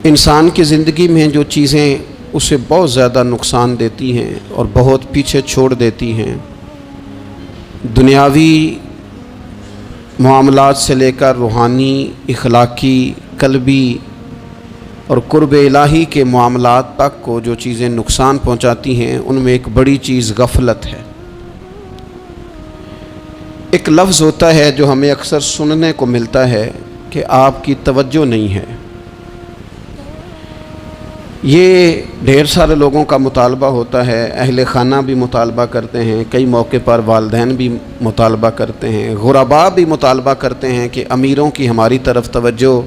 انسان کی زندگی میں جو چیزیں اسے بہت زیادہ نقصان دیتی ہیں اور بہت پیچھے چھوڑ دیتی ہیں، دنیاوی معاملات سے لے کر روحانی، اخلاقی، قلبی اور قرب الہی کے معاملات تک کو جو چیزیں نقصان پہنچاتی ہیں، ان میں ایک بڑی چیز غفلت ہے۔ ایک لفظ ہوتا ہے جو ہمیں اکثر سننے کو ملتا ہے کہ آپ کی توجہ نہیں ہے۔ یہ ڈھیر سارے لوگوں کا مطالبہ ہوتا ہے، اہل خانہ بھی مطالبہ کرتے ہیں، کئی موقع پر والدین بھی مطالبہ کرتے ہیں، غرباء بھی مطالبہ کرتے ہیں کہ امیروں کی ہماری طرف توجہ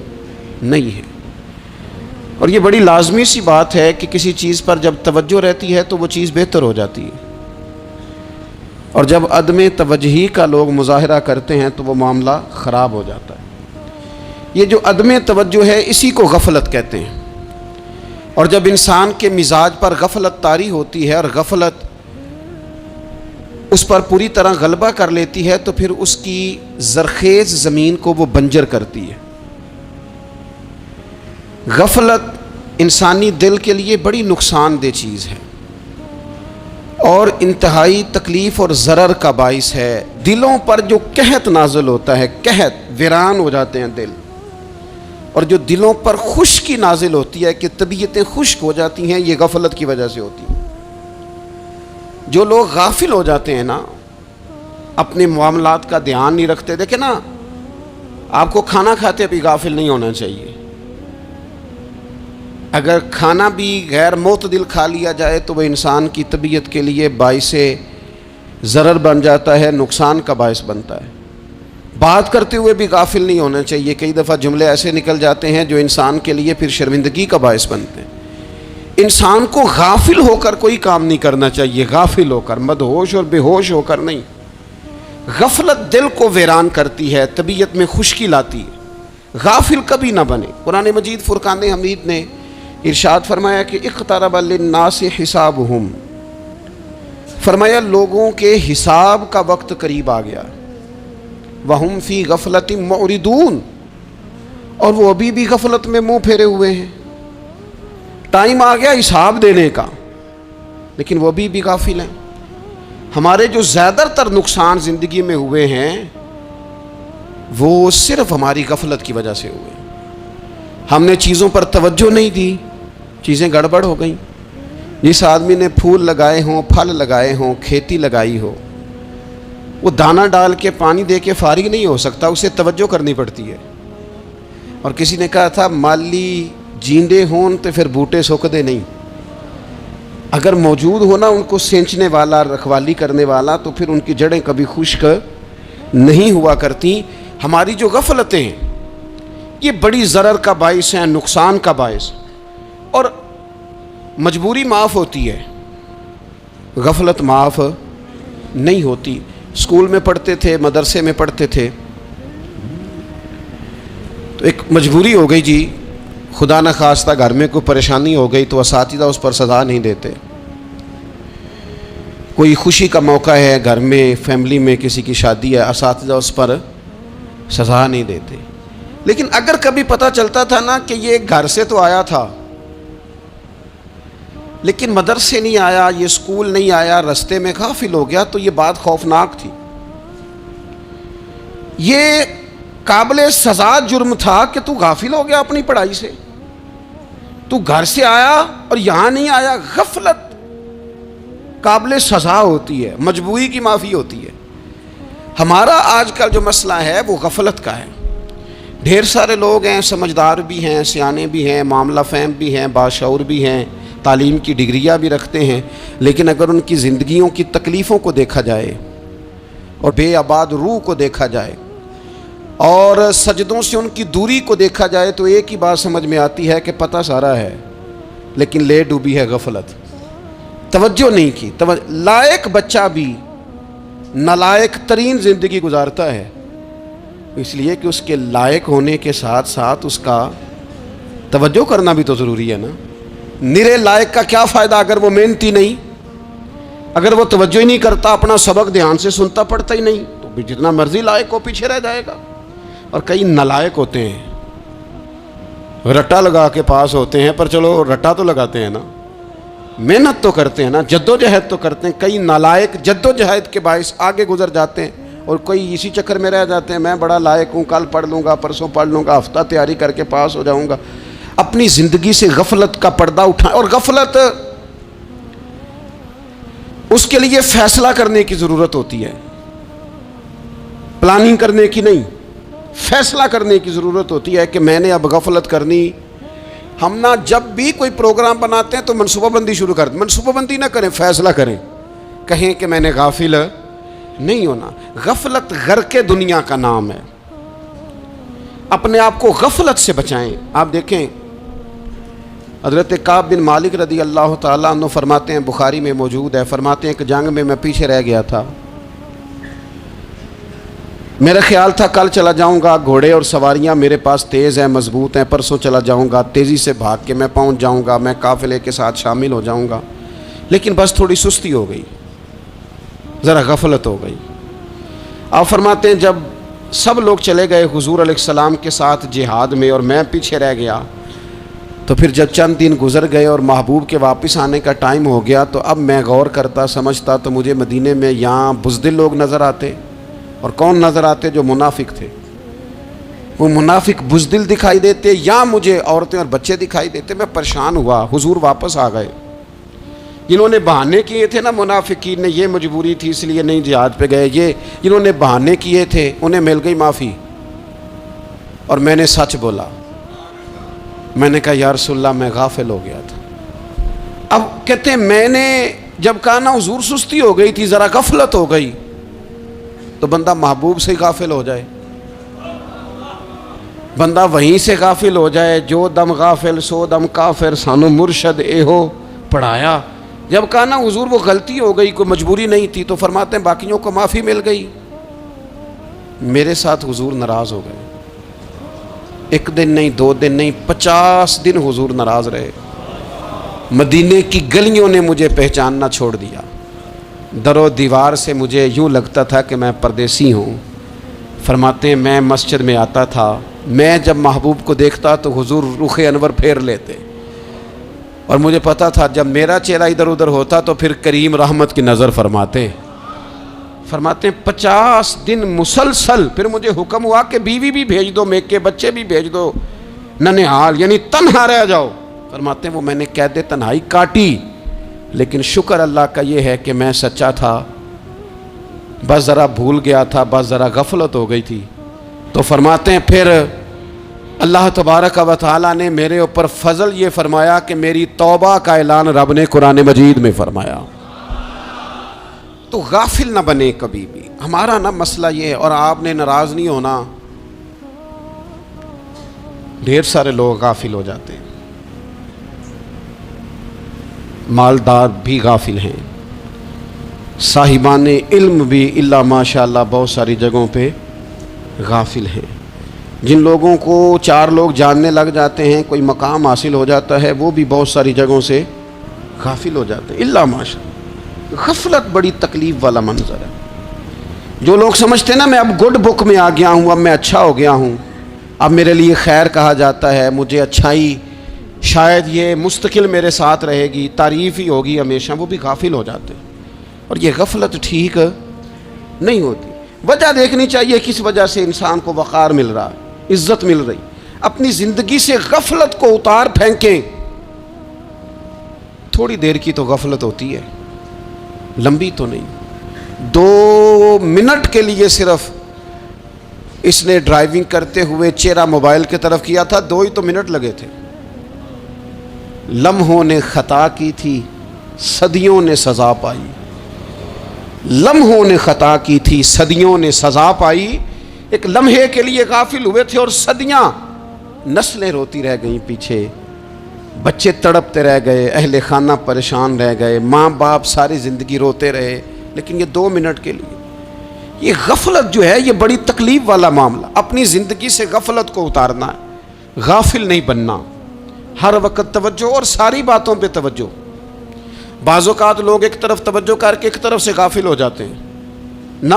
نہیں ہے۔ اور یہ بڑی لازمی سی بات ہے کہ کسی چیز پر جب توجہ رہتی ہے تو وہ چیز بہتر ہو جاتی ہے، اور جب عدم توجہی کا لوگ مظاہرہ کرتے ہیں تو وہ معاملہ خراب ہو جاتا ہے۔ یہ جو عدم توجہ ہے اسی کو غفلت کہتے ہیں، اور جب انسان کے مزاج پر غفلت طاری ہوتی ہے اور غفلت اس پر پوری طرح غلبہ کر لیتی ہے تو پھر اس کی زرخیز زمین کو وہ بنجر کرتی ہے۔ غفلت انسانی دل کے لیے بڑی نقصان دہ چیز ہے اور انتہائی تکلیف اور ضرر کا باعث ہے۔ دلوں پر جو قحط نازل ہوتا ہے، قحط، ویران ہو جاتے ہیں دل، اور جو دلوں پر خشکی نازل ہوتی ہے کہ طبیعتیں خشک ہو جاتی ہیں، یہ غفلت کی وجہ سے ہوتی ہے۔ جو لوگ غافل ہو جاتے ہیں نا، اپنے معاملات کا دھیان نہیں رکھتے، دیکھیں نا، آپ کو کھانا کھاتے بھی غافل نہیں ہونا چاہیے۔ اگر کھانا بھی غیر معتدل کھا لیا جائے تو وہ انسان کی طبیعت کے لیے باعث ضرر بن جاتا ہے، نقصان کا باعث بنتا ہے۔ بات کرتے ہوئے بھی غافل نہیں ہونا چاہیے، کئی دفعہ جملے ایسے نکل جاتے ہیں جو انسان کے لیے پھر شرمندگی کا باعث بنتے ہیں۔ انسان کو غافل ہو کر کوئی کام نہیں کرنا چاہیے، غافل ہو کر، مدہوش اور بے ہوش ہو کر نہیں۔ غفلت دل کو ویران کرتی ہے، طبیعت میں خشکی لاتی ہے۔ غافل کبھی نہ بنے۔ قرآن مجید فرقان حمید نے ارشاد فرمایا کہ اقترب للناس حسابہم، فرمایا لوگوں کے حساب کا وقت قریب آ گیا۔ وَهُمْ فِي غَفْلَةٍ مُعْرِضُونَ، اور وہ ابھی بھی غفلت میں منہ پھیرے ہوئے ہیں۔ ٹائم آ گیا حساب دینے کا، لیکن وہ ابھی بھی غافل ہیں۔ ہمارے جو زیادہ تر نقصان زندگی میں ہوئے ہیں وہ صرف ہماری غفلت کی وجہ سے ہوئے۔ ہم نے چیزوں پر توجہ نہیں دی، چیزیں گڑبڑ ہو گئیں۔ جس آدمی نے پھول لگائے ہوں، پھل لگائے ہوں، کھیتی لگائی ہو، وہ دانہ ڈال کے پانی دے کے فارغ نہیں ہو سکتا، اسے توجہ کرنی پڑتی ہے۔ اور کسی نے کہا تھا مالی جیندے ہون تو پھر بوٹے سوکھدے نہیں، اگر موجود ہونا ان کو سینچنے والا، رکھوالی کرنے والا، تو پھر ان کی جڑیں کبھی خشک نہیں ہوا کرتی۔ ہماری جو غفلتیں ہیں یہ بڑی ضرر کا باعث ہیں، نقصان کا باعث، اور مجبوری معاف ہوتی ہے، غفلت معاف نہیں ہوتی۔ اسکول میں پڑھتے تھے، مدرسے میں پڑھتے تھے، تو ایک مجبوری ہو گئی جی، خدا نہ خواستہ گھر میں کوئی پریشانی ہو گئی تو اساتذہ اس پر سزا نہیں دیتے۔ کوئی خوشی کا موقع ہے گھر میں، فیملی میں کسی کی شادی ہے، اساتذہ اس پر سزا نہیں دیتے۔ لیکن اگر کبھی پتہ چلتا تھا نا کہ یہ گھر سے تو آیا تھا لیکن مدرسے نہیں آیا، یہ اسکول نہیں آیا، رستے میں غافل ہو گیا، تو یہ بات خوفناک تھی۔ یہ قابل سزا جرم تھا کہ تو غافل ہو گیا اپنی پڑھائی سے، تو گھر سے آیا اور یہاں نہیں آیا۔ غفلت قابل سزا ہوتی ہے، مجبوری کی معافی ہوتی ہے۔ ہمارا آج کا جو مسئلہ ہے وہ غفلت کا ہے۔ ڈھیر سارے لوگ ہیں، سمجھدار بھی ہیں، سیانے بھی ہیں، معاملہ فہم بھی ہیں، باشعور بھی ہیں، تعلیم کی ڈگریاں بھی رکھتے ہیں، لیکن اگر ان کی زندگیوں کی تکلیفوں کو دیکھا جائے اور بے آباد روح کو دیکھا جائے اور سجدوں سے ان کی دوری کو دیکھا جائے تو ایک ہی بات سمجھ میں آتی ہے کہ پتہ سارا ہے لیکن لے ڈوبی ہے غفلت، توجہ نہیں کی۔ لائق بچہ بھی نالائق ترین زندگی گزارتا ہے، اس لیے کہ اس کے لائق ہونے کے ساتھ ساتھ اس کا توجہ کرنا بھی تو ضروری ہے نا۔ نرے لائق کا کیا فائدہ اگر وہ محنتی نہیں، اگر وہ توجہ ہی نہیں کرتا، اپنا سبق دھیان سے سنتا پڑھتا ہی نہیں، تو بھی جتنا مرضی لائق ہو پیچھے رہ جائے گا۔ اور کئی نالائق ہوتے ہیں، رٹا لگا کے پاس ہوتے ہیں، پر چلو رٹا تو لگاتے ہیں نا، محنت تو کرتے ہیں نا، جدوجہد تو کرتے ہیں. کئی نالائق جدوجہد کے باعث آگے گزر جاتے ہیں اور کوئی اسی چکر میں رہ جاتے ہیں، میں بڑا لائق ہوں، کل پڑھ لوں گا، پرسوں پڑھ لوں گا، ہفتہ تیاری کر کے پاس ہو جاؤں گا. اپنی زندگی سے غفلت کا پردہ اٹھائیں. اور غفلت اس کے لیے فیصلہ کرنے کی ضرورت ہوتی ہے، پلاننگ کرنے کی نہیں، فیصلہ کرنے کی ضرورت ہوتی ہے کہ میں نے اب غفلت کرنی. ہم نہ جب بھی کوئی پروگرام بناتے ہیں تو منصوبہ بندی شروع کر دیں. منصوبہ بندی نہ کریں، فیصلہ کریں، کہیں کہ میں نے غافل نہیں ہونا. غفلت غرق دنیا کا نام ہے. اپنے آپ کو غفلت سے بچائیں. آپ دیکھیں حضرت کعب بن مالک رضی اللہ تعالیٰ عنہ فرماتے ہیں، بخاری میں موجود ہے، فرماتے ہیں کہ جنگ میں پیچھے رہ گیا تھا. میرا خیال تھا کل چلا جاؤں گا، گھوڑے اور سواریاں میرے پاس تیز ہیں، مضبوط ہیں، پرسوں چلا جاؤں گا، تیزی سے بھاگ کے میں پہنچ جاؤں گا، میں قافلے کے ساتھ شامل ہو جاؤں گا. لیکن بس تھوڑی سستی ہو گئی، ذرا غفلت ہو گئی. آپ فرماتے ہیں جب سب لوگ چلے گئے حضور علیہ السلام کے ساتھ جہاد میں اور میں پیچھے رہ گیا، تو پھر جب چند دن گزر گئے اور محبوب کے واپس آنے کا ٹائم ہو گیا، تو اب میں غور کرتا سمجھتا تو مجھے مدینے میں یہاں بزدل لوگ نظر آتے. اور کون نظر آتے؟ جو منافق تھے. وہ منافق بزدل دکھائی دیتے، یا مجھے عورتیں اور بچے دکھائی دیتے. میں پریشان ہوا. حضور واپس آ گئے. جنہوں نے بہانے کیے تھے نا منافقین نے، یہ مجبوری تھی اس لیے نہیں جہاد پہ گئے، یہ جنہوں نے بہانے کیے تھے انہیں مل گئی معافی. اور میں نے سچ بولا، میں نے کہا یا رسول اللہ میں غافل ہو گیا تھا. اب کہتے ہیں میں نے جب کہا نا حضور سستی ہو گئی تھی، ذرا غفلت ہو گئی، تو بندہ محبوب سے غافل ہو جائے، بندہ وہیں سے غافل ہو جائے. جو دم غافل سو دم کافر، سانو مرشد اے ہو پڑھایا. جب کہا نا حضور وہ غلطی ہو گئی، کوئی مجبوری نہیں تھی، تو فرماتے ہیں باقیوں کو معافی مل گئی، میرے ساتھ حضور ناراض ہو گئے. ایک دن نہیں، 2 دن نہیں، 50 دن حضور ناراض رہے. مدینے کی گلیوں نے مجھے پہچاننا چھوڑ دیا. در و دیوار سے مجھے یوں لگتا تھا کہ میں پردیسی ہوں. فرماتے ہیں میں مسجد میں آتا تھا، میں جب محبوب کو دیکھتا تو حضور رخ انور پھیر لیتے، اور مجھے پتا تھا جب میرا چہرہ ادھر ادھر ہوتا تو پھر کریم رحمت کی نظر فرماتے. فرماتے ہیں 50 دن مسلسل. پھر مجھے حکم ہوا کہ بیوی بھی بھیج دو، میک کے بچے بھی بھیج دو، ننھال یعنی تنہا رہ جاؤ. فرماتے ہیں وہ میں نے قید تنہائی کاٹی، لیکن شکر اللہ کا یہ ہے کہ میں سچا تھا، بس ذرا بھول گیا تھا، بس ذرا غفلت ہو گئی تھی. تو فرماتے ہیں پھر اللہ تبارک و تعالیٰ نے میرے اوپر فضل یہ فرمایا کہ میری توبہ کا اعلان رب نے قرآن مجید میں فرمایا. تو غافل نہ بنے کبھی بھی. ہمارا نا مسئلہ یہ ہے، اور آپ نے ناراض نہیں ہونا، ڈھیر سارے لوگ غافل ہو جاتے ہیں، مالدار بھی غافل ہیں، صاحبان علم بھی الا ماشاء اللہ بہت ساری جگہوں پہ غافل ہیں. جن لوگوں کو 4 لوگ جاننے لگ جاتے ہیں، کوئی مقام حاصل ہو جاتا ہے، وہ بھی بہت ساری جگہوں سے غافل ہو جاتے ہیں الا ماشاء اللہ. غفلت بڑی تکلیف والا منظر ہے. جو لوگ سمجھتے ہیں نا میں اب گڈ بک میں آ گیا ہوں، اب میں اچھا ہو گیا ہوں، اب میرے لیے خیر کہا جاتا ہے، مجھے اچھائی شاید یہ مستقل میرے ساتھ رہے گی، تعریف ہی ہوگی ہمیشہ، وہ بھی غافل ہو جاتے ہیں. اور یہ غفلت ٹھیک نہیں ہوتی. وجہ دیکھنی چاہیے کس وجہ سے انسان کو وقار مل رہا ہے، عزت مل رہی. اپنی زندگی سے غفلت کو اتار پھینکیں. تھوڑی دیر کی تو غفلت ہوتی ہے، لمبی تو نہیں. 2 منٹ کے لیے صرف اس نے ڈرائیونگ کرتے ہوئے چہرہ موبائل کی طرف کیا تھا، 2 ہی تو منٹ لگے تھے. لمحوں نے خطا کی تھی، صدیوں نے سزا پائی. لمحوں نے خطا کی تھی، صدیوں نے سزا پائی. ایک لمحے کے لیے غافل ہوئے تھے اور صدیاں، نسلیں روتی رہ گئیں پیچھے، بچے تڑپتے رہ گئے، اہل خانہ پریشان رہ گئے، ماں باپ ساری زندگی روتے رہے. لیکن یہ 2 منٹ کے لیے یہ غفلت جو ہے یہ بڑی تکلیف والا معاملہ. اپنی زندگی سے غفلت کو اتارنا ہے، غافل نہیں بننا. ہر وقت توجہ اور ساری باتوں پہ توجہ. بعض اوقات لوگ ایک طرف توجہ کر کے ایک طرف سے غافل ہو جاتے ہیں. نہ،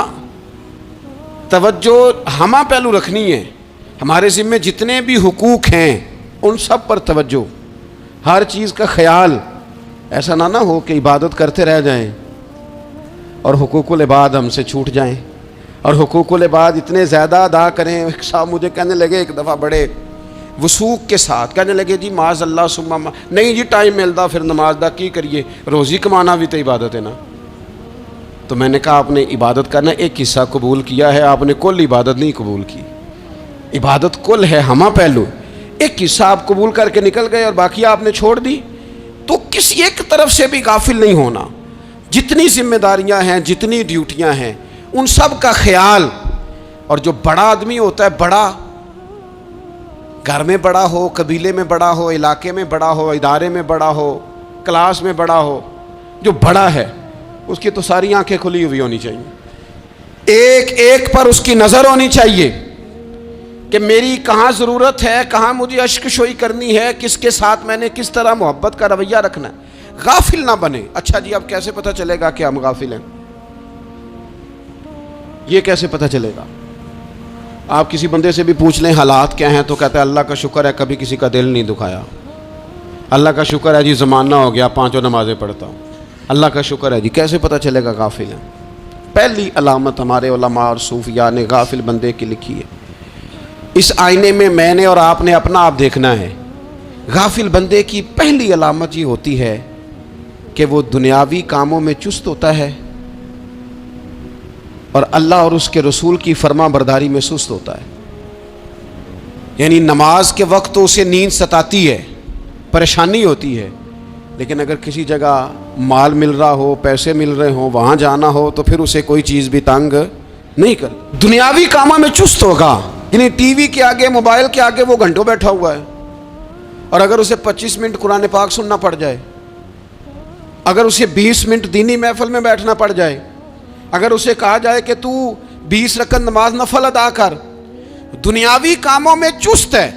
توجہ ہمہ پہلو رکھنی ہے. ہمارے ذمہ جتنے بھی حقوق ہیں ان سب پر توجہ، ہر چیز کا خیال، ایسا نہ ہو کہ عبادت کرتے رہ جائیں اور حقوق العباد ہم سے چھوٹ جائیں، اور حقوق العباد اتنے زیادہ ادا کریں۔ ایک صاحب مجھے کہنے لگے ایک دفعہ بڑے وثوق کے ساتھ کہنے لگے جی معاذ اللہ ثم نہیں جی ٹائم ملتا پھر نماز دا کی کریے، روزی کمانا بھی تو عبادت ہے نا۔ تو میں نے کہا آپ نے عبادت کرنا ایک حصہ قبول کیا ہے، آپ نے کل عبادت نہیں قبول کی۔ عبادت کل ہے، ہمہ پہلو، ایک حصہ آپ قبول کر کے نکل گئے اور باقی آپ نے چھوڑ دی۔ تو کسی ایک طرف سے بھی غافل نہیں ہونا، جتنی ذمہ داریاں ہیں، جتنی ڈیوٹیاں ہیں، ان سب کا خیال۔ اور جو بڑا آدمی ہوتا ہے، بڑا گھر میں بڑا ہو، قبیلے میں بڑا ہو، علاقے میں بڑا ہو، ادارے میں بڑا ہو، کلاس میں بڑا ہو، جو بڑا ہے اس کی تو ساری آنکھیں کھلی ہوئی ہونی چاہیے، ایک ایک پر اس کی نظر ہونی چاہیے کہ میری کہاں ضرورت ہے، کہاں مجھے اشک شوئی کرنی ہے، کس کے ساتھ میں نے کس طرح محبت کا رویہ رکھنا ہے، غافل نہ بنے۔ اچھا جی اب کیسے پتہ چلے گا کہ ہم غافل ہیں؟ یہ کیسے پتہ چلے گا؟ آپ کسی بندے سے بھی پوچھ لیں حالات کیا ہیں تو کہتا ہے اللہ کا شکر ہے کبھی کسی کا دل نہیں دکھایا، اللہ کا شکر ہے جی زمانہ ہو گیا 5 نمازیں پڑھتا ہوں، اللہ کا شکر ہے جی۔ کیسے پتہ چلے گا غافل ہیں؟ پہلی علامت ہمارے علماء اور صوفیاء نے غافل بندے کی لکھی ہے۔ اس آئینے میں نے اور آپ نے اپنا آپ دیکھنا ہے۔ غافل بندے کی پہلی علامت یہ ہوتی ہے کہ وہ دنیاوی کاموں میں چست ہوتا ہے اور اللہ اور اس کے رسول کی فرما برداری میں سست ہوتا ہے۔ یعنی نماز کے وقت تو اسے نیند ستاتی ہے، پریشانی ہوتی ہے، لیکن اگر کسی جگہ مال مل رہا ہو، پیسے مل رہے ہوں، وہاں جانا ہو تو پھر اسے کوئی چیز بھی تنگ نہیں کر۔ دنیاوی کاموں میں چست ہوگا، یعنی ٹی وی کے آگے، موبائل کے آگے وہ گھنٹوں بیٹھا ہوا ہے، اور اگر اسے 25 منٹ قرآن پاک سننا پڑ جائے، اگر اسے 20 منٹ دینی محفل میں بیٹھنا پڑ جائے، اگر اسے کہا جائے کہ تو 20 رکعت نماز نفل ادا کر، دنیاوی کاموں میں چست ہے،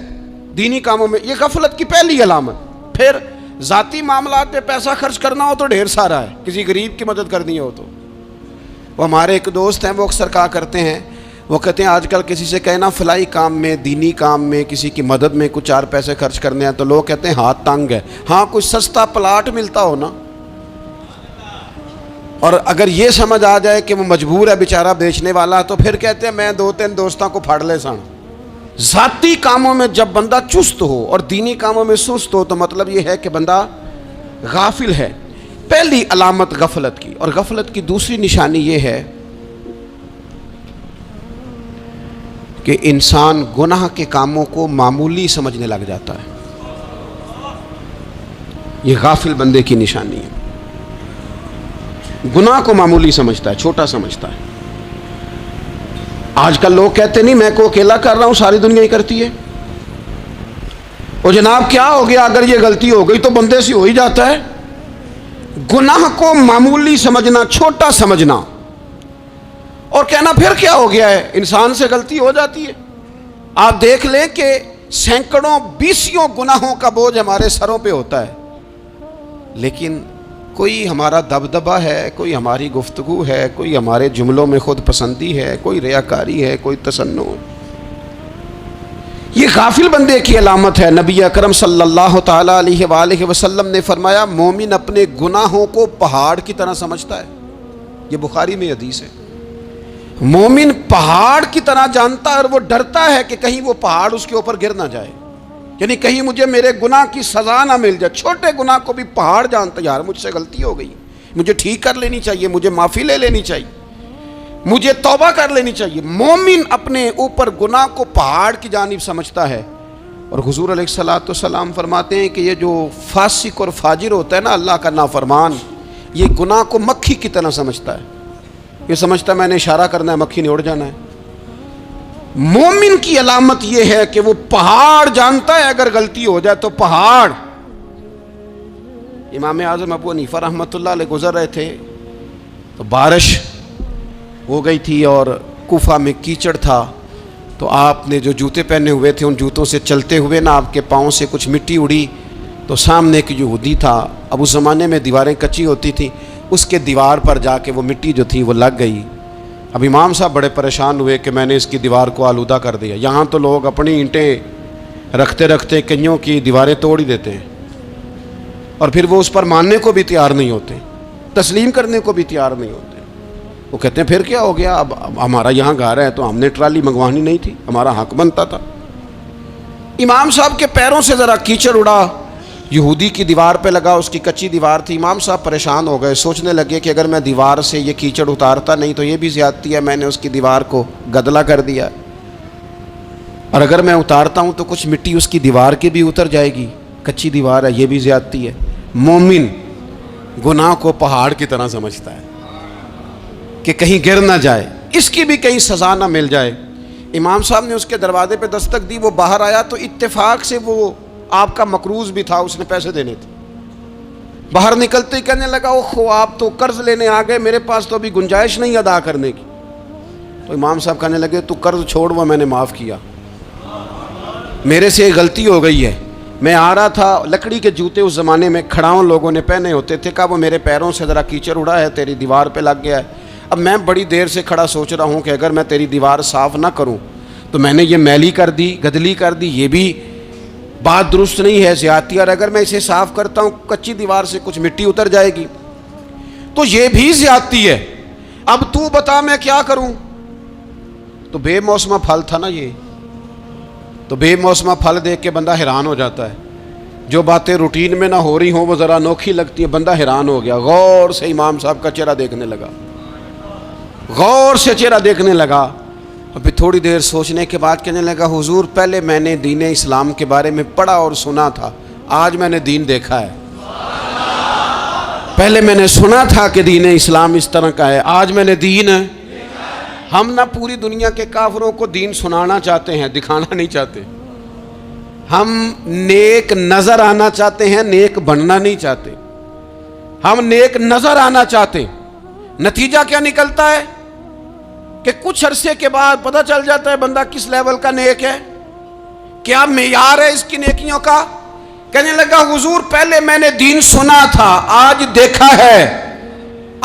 دینی کاموں میں، یہ غفلت کی پہلی علامت۔ پھر ذاتی معاملات پہ پیسہ خرچ کرنا ہو تو ڈھیر سارا ہے، کسی غریب کی مدد کرنی ہو تو۔ وہ ہمارے ایک دوست ہیں، وہ اکثر کہا کرتے ہیں، وہ کہتے ہیں آج کل کسی سے کہنا فلائی کام میں، دینی کام میں، کسی کی مدد میں کچھ 4 پیسے خرچ کرنے ہیں تو لوگ کہتے ہیں ہاتھ تنگ ہے۔ ہاں کچھ سستا پلاٹ ملتا ہو نا، اور اگر یہ سمجھ آ جائے کہ وہ مجبور ہے بیچارہ بیچنے والا، تو پھر کہتے ہیں میں 2-3 دوستوں کو پھاڑ لے سن۔ ذاتی کاموں میں جب بندہ چست ہو اور دینی کاموں میں سست ہو تو مطلب یہ ہے کہ بندہ غافل ہے۔ پہلی علامت غفلت کی۔ اور غفلت کی دوسری نشانی یہ ہے کہ انسان گناہ کے کاموں کو معمولی سمجھنے لگ جاتا ہے، یہ غافل بندے کی نشانی ہے۔ گناہ کو معمولی سمجھتا ہے، چھوٹا سمجھتا ہے۔ آج کل لوگ کہتے نہیں میں کو اکیلا کر رہا ہوں، ساری دنیا ہی کرتی ہے۔ اور جناب کیا ہو گیا اگر یہ غلطی ہو گئی تو بندے سے ہو ہی جاتا ہے۔ گناہ کو معمولی سمجھنا، چھوٹا سمجھنا، اور کہنا پھر کیا ہو گیا ہے، انسان سے غلطی ہو جاتی ہے۔ آپ دیکھ لیں کہ سینکڑوں بیسیوں گناہوں کا بوجھ ہمارے سروں پہ ہوتا ہے، لیکن کوئی ہمارا دبدبہ ہے، کوئی ہماری گفتگو ہے، کوئی ہمارے جملوں میں خود پسندی ہے، کوئی ریاکاری ہے، کوئی تصنع ہے۔ یہ غافل بندے کی علامت ہے۔ نبی اکرم صلی اللہ تعالی علیہ وآلہ وسلم نے فرمایا مومن اپنے گناہوں کو پہاڑ کی طرح سمجھتا ہے، یہ بخاری میں حدیث ہے۔ مومن پہاڑ کی طرح جانتا ہے اور وہ ڈرتا ہے کہ کہیں وہ پہاڑ اس کے اوپر گر نہ جائے، یعنی کہیں مجھے میرے گناہ کی سزا نہ مل جائے۔ چھوٹے گناہ کو بھی پہاڑ جانتا ہے، یار مجھ سے غلطی ہو گئی، مجھے ٹھیک کر لینی چاہیے، مجھے معافی لے لینی چاہیے، مجھے توبہ کر لینی چاہیے۔ مومن اپنے اوپر گناہ کو پہاڑ کی جانب سمجھتا ہے۔ اور حضور علیہ الصلوۃ والسلام فرماتے ہیں کہ یہ جو فاسق اور فاجر ہوتا ہے نا، اللہ کا نافرمان، یہ گناہ کو مکھی کی طرح سمجھتا ہے، یہ سمجھتا ہے میں نے اشارہ کرنا ہے مکھی نے اڑ جانا ہے۔ مومن کی علامت یہ ہے کہ وہ پہاڑ جانتا ہے، اگر غلطی ہو جائے تو پہاڑ۔ امام اعظم ابو حنیفہ رحمۃ اللہ علیہ گزر رہے تھے تو بارش ہو گئی تھی اور کوفہ میں کیچڑ تھا، تو آپ نے جو جوتے پہنے ہوئے تھے ان جوتوں سے چلتے ہوئے نا آپ کے پاؤں سے کچھ مٹی اڑی، تو سامنے ایک یہودی تھا، اب اس زمانے میں دیواریں کچی ہوتی تھیں، اس کے دیوار پر جا کے وہ مٹی جو تھی وہ لگ گئی۔ اب امام صاحب بڑے پریشان ہوئے کہ میں نے اس کی دیوار کو آلودہ کر دیا۔ یہاں تو لوگ اپنی اینٹیں رکھتے رکھتے کئیوں کی دیواریں توڑ ہی دیتے ہیں، اور پھر وہ اس پر ماننے کو بھی تیار نہیں ہوتے، تسلیم کرنے کو بھی تیار نہیں ہوتے۔ وہ کہتے ہیں پھر کیا ہو گیا، اب ہمارا یہاں گھر ہے تو ہم نے ٹرالی منگوانی نہیں تھی، ہمارا حق بنتا تھا۔ امام صاحب کے پیروں سے ذرا کیچڑ اڑا، یہودی کی دیوار پہ لگا، اس کی کچی دیوار تھی۔ امام صاحب پریشان ہو گئے، سوچنے لگے کہ اگر میں دیوار سے یہ کیچڑ اتارتا نہیں تو یہ بھی زیادتی ہے، میں نے اس کی دیوار کو گدلا کر دیا، اور اگر میں اتارتا ہوں تو کچھ مٹی اس کی دیوار کی بھی اتر جائے گی، کچی دیوار ہے، یہ بھی زیادتی ہے۔ مومن گناہ کو پہاڑ کی طرح سمجھتا ہے کہ کہیں گر نہ جائے، اس کی بھی کہیں سزا نہ مل جائے۔ امام صاحب نے اس کے دروازے پہ دستک دی، وہ باہر آیا تو اتفاق سے وہ آپ کا مقروض بھی تھا، اس نے پیسے دینے تھے۔ باہر نکلتے ہی کہنے لگا اوہ آپ تو قرض لینے آ گئے، میرے پاس تو ابھی گنجائش نہیں ادا کرنے کی۔ تو امام صاحب کہنے لگے تو قرض چھوڑ، وہ میں نے معاف کیا، میرے سے غلطی ہو گئی ہے، میں آ رہا تھا، لکڑی کے جوتے اس زمانے میں کھڑاؤں لوگوں نے پہنے ہوتے تھے، کہا وہ میرے پیروں سے ذرا کیچڑ اڑا ہے، تیری دیوار پہ لگ گیا ہے۔ اب میں بڑی دیر سے کھڑا سوچ رہا ہوں کہ اگر میں تیری دیوار صاف نہ کروں تو میں نے یہ میلی کر دی، گدلی کر دی، یہ بھی بات درست نہیں ہے، زیادتی، اور اگر میں اسے صاف کرتا ہوں کچی دیوار سے کچھ مٹی اتر جائے گی تو یہ بھی زیادتی ہے، اب تو بتا میں کیا کروں۔ تو بے موسمہ پھل تھا نا یہ، تو بے موسمہ پھل دیکھ کے بندہ حیران ہو جاتا ہے، جو باتیں روٹین میں نہ ہو رہی ہوں وہ ذرا انوکھی لگتی ہیں، بندہ حیران ہو گیا، غور سے امام صاحب کا چہرہ دیکھنے لگا، غور سے چہرہ دیکھنے لگا، اور پھر تھوڑی دیر سوچنے کے بعد کہنے لگا حضور پہلے میں نے دین اسلام کے بارے میں پڑھا اور سنا تھا، آج میں نے دین دیکھا ہے۔ پہلے میں نے سنا تھا کہ دین اسلام اس طرح کا ہے، آج میں نے دین۔ ہم نہ پوری دنیا کے کافروں کو دین سنانا چاہتے ہیں، دکھانا نہیں چاہتے، ہم نیک نظر آنا چاہتے ہیں، نیک بننا نہیں چاہتے، ہم نیک نظر آنا چاہتے ہیں۔ نتیجہ کیا نکلتا ہے کہ کچھ عرصے کے بعد پتہ چل جاتا ہے بندہ کس لیول کا نیک ہے، کیا معیار ہے اس کی نیکیوں کا۔ کہنے لگا حضور پہلے میں نے دین سنا تھا، آج دیکھا ہے۔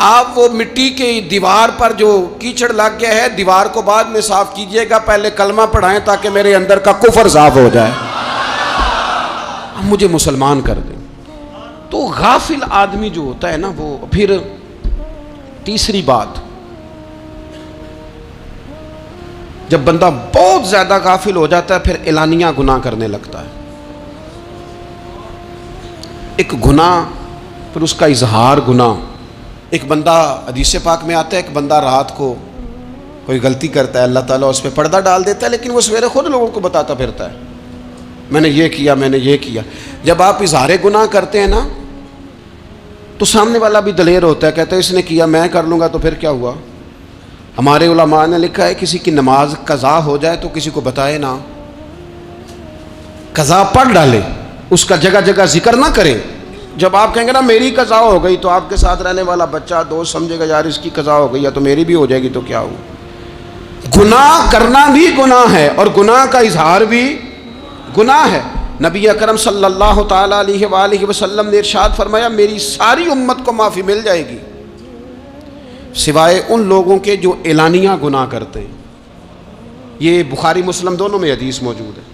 آپ وہ مٹی کی دیوار پر جو کیچڑ لگ گیا ہے، دیوار کو بعد میں صاف کیجئے گا، پہلے کلمہ پڑھائیں تاکہ میرے اندر کا کفر صاف ہو جائے، مجھے مسلمان کر دیں۔ تو غافل آدمی جو ہوتا ہے نا، وہ پھر تیسری بات، جب بندہ بہت زیادہ غافل ہو جاتا ہے پھر اعلانیہ گناہ کرنے لگتا ہے۔ ایک گناہ پھر اس کا اظہار گناہ، ایک بندہ حدیث پاک میں آتا ہے، ایک بندہ رات کو کوئی غلطی کرتا ہے، اللہ تعالیٰ اس پہ پردہ ڈال دیتا ہے، لیکن وہ سویرے خود لوگوں کو بتاتا پھرتا ہے میں نے یہ کیا، میں نے یہ کیا۔ جب آپ اظہار گناہ کرتے ہیں نا تو سامنے والا بھی دلیر ہوتا ہے، کہتا ہے اس نے کیا میں کر لوں گا تو پھر کیا ہوا۔ ہمارے علماء نے لکھا ہے کسی کی نماز قضا ہو جائے تو کسی کو بتائے نہ، قضا پڑھ ڈالے، اس کا جگہ جگہ ذکر نہ کرے۔ جب آپ کہیں گے نا میری قضا ہو گئی تو آپ کے ساتھ رہنے والا بچہ دوست سمجھے گا یار اس کی قضا ہو گئی ہے تو میری بھی ہو جائے گی تو کیا ہو۔ گناہ کرنا بھی گناہ ہے اور گناہ کا اظہار بھی گناہ ہے۔ نبی اکرم صلی اللہ تعالیٰ علیہ وآلہ وسلم نے ارشاد فرمایا میری ساری امت کو معافی مل جائے گی سوائے ان لوگوں کے جو اعلانیہ گناہ کرتے ہیں۔ یہ بخاری مسلم دونوں میں حدیث موجود ہے۔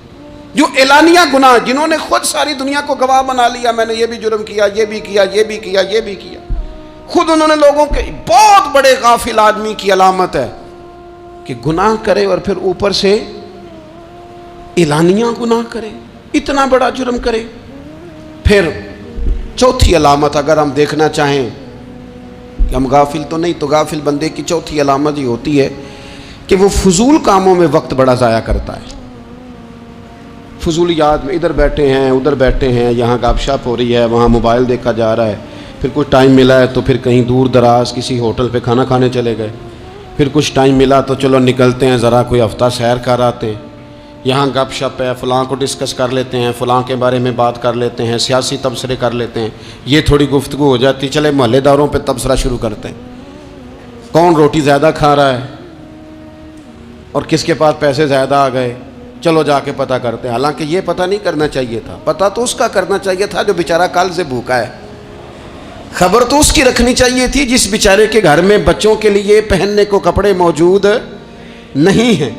جو اعلانیہ گناہ، جنہوں نے خود ساری دنیا کو گواہ بنا لیا، میں نے یہ بھی جرم کیا، یہ بھی کیا، یہ بھی کیا، یہ بھی کیا، خود انہوں نے لوگوں کے، بہت بڑے غافل آدمی کی علامت ہے کہ گناہ کرے اور پھر اوپر سے اعلانیہ گناہ کرے، اتنا بڑا جرم کرے۔ پھر چوتھی علامت اگر ہم دیکھنا چاہیں کہ ہم غافل تو نہیں، تو غافل بندے کی چوتھی علامت یہ ہوتی ہے کہ وہ فضول کاموں میں وقت بڑا ضائع کرتا ہے۔ فضولیات میں ادھر بیٹھے ہیں ادھر بیٹھے ہیں، یہاں گپ شپ ہو رہی ہے، وہاں موبائل دیکھا جا رہا ہے، پھر کچھ ٹائم ملا ہے تو پھر کہیں دور دراز کسی ہوٹل پہ کھانا کھانے چلے گئے، پھر کچھ ٹائم ملا تو چلو نکلتے ہیں ذرا کوئی ہفتہ سیر کر آتے ہیں، یہاں گپ شپ ہے، فلاں کو ڈسکس کر لیتے ہیں، فلاں کے بارے میں بات کر لیتے ہیں، سیاسی تبصرے کر لیتے ہیں، یہ تھوڑی گفتگو ہو جاتی، چلے محلے داروں پہ تبصرہ شروع کرتے ہیں، کون روٹی زیادہ کھا رہا ہے اور کس کے پاس پیسے زیادہ آ گئے، چلو جا کے پتہ کرتے ہیں۔ حالانکہ یہ پتہ نہیں کرنا چاہیے تھا، پتہ تو اس کا کرنا چاہیے تھا جو بیچارہ کل سے بھوکا ہے، خبر تو اس کی رکھنی چاہیے تھی جس بیچارے کے گھر میں بچوں کے لیے پہننے کو کپڑے موجود نہیں ہیں۔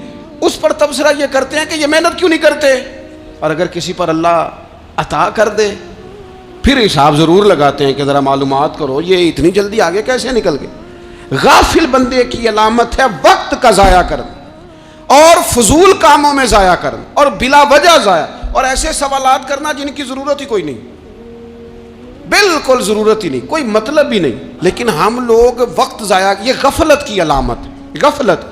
اس پر تبصرہ یہ کرتے ہیں کہ یہ محنت کیوں نہیں کرتے، اور اگر کسی پر اللہ عطا کر دے پھر حساب ضرور لگاتے ہیں کہ ذرا معلومات کرو یہ اتنی جلدی آگے کیسے نکل گئے۔ غافل بندے کی علامت ہے وقت کا ضائع کرنا اور فضول کاموں میں ضائع کرنا اور بلا وجہ ضائع، اور ایسے سوالات کرنا جن کی ضرورت ہی کوئی نہیں، بالکل ضرورت ہی نہیں، کوئی مطلب بھی نہیں، لیکن ہم لوگ وقت ضائع، یہ غفلت کی علامت، غفلت۔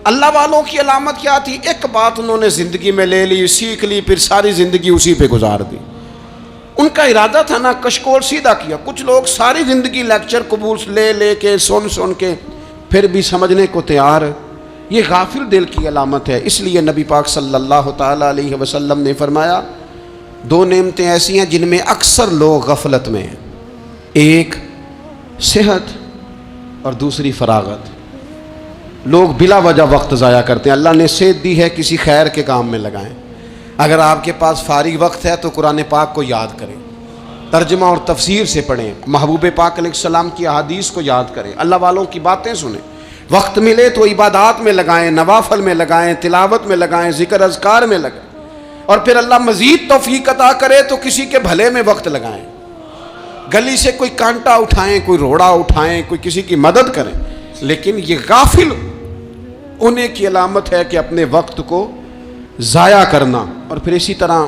اللہ والوں کی علامت کیا تھی؟ ایک بات انہوں نے زندگی میں لے لی، سیکھ لی، پھر ساری زندگی اسی پہ گزار دی۔ ان کا ارادہ تھا نا کشکول سیدھا کیا۔ کچھ لوگ ساری زندگی لیکچر قبول لے کے سن کے پھر بھی سمجھنے کو تیار، یہ غافل دل کی علامت ہے۔ اس لیے نبی پاک صلی اللہ تعالیٰ علیہ وسلم نے فرمایا دو نعمتیں ایسی ہیں جن میں اکثر لوگ غفلت میں ہیں، ایک صحت اور دوسری فراغت۔ لوگ بلا وجہ وقت ضائع کرتے ہیں۔ اللہ نے صحت دی ہے، کسی خیر کے کام میں لگائیں۔ اگر آپ کے پاس فارغ وقت ہے تو قرآن پاک کو یاد کریں، ترجمہ اور تفسیر سے پڑھیں، محبوب پاک علیہ السلام کی احادیث کو یاد کریں، اللہ والوں کی باتیں سنیں۔ وقت ملے تو عبادات میں لگائیں، نوافل میں لگائیں، تلاوت میں لگائیں، ذکر اذکار میں لگائیں، اور پھر اللہ مزید توفیق عطا کرے تو کسی کے بھلے میں وقت لگائیں۔ گلی سے کوئی کانٹا اٹھائیں، کوئی روڑا اٹھائیں، کوئی کسی کی مدد کریں، لیکن یہ غافل ہونے کی علامت ہے کہ اپنے وقت کو ضائع کرنا۔ اور پھر اسی طرح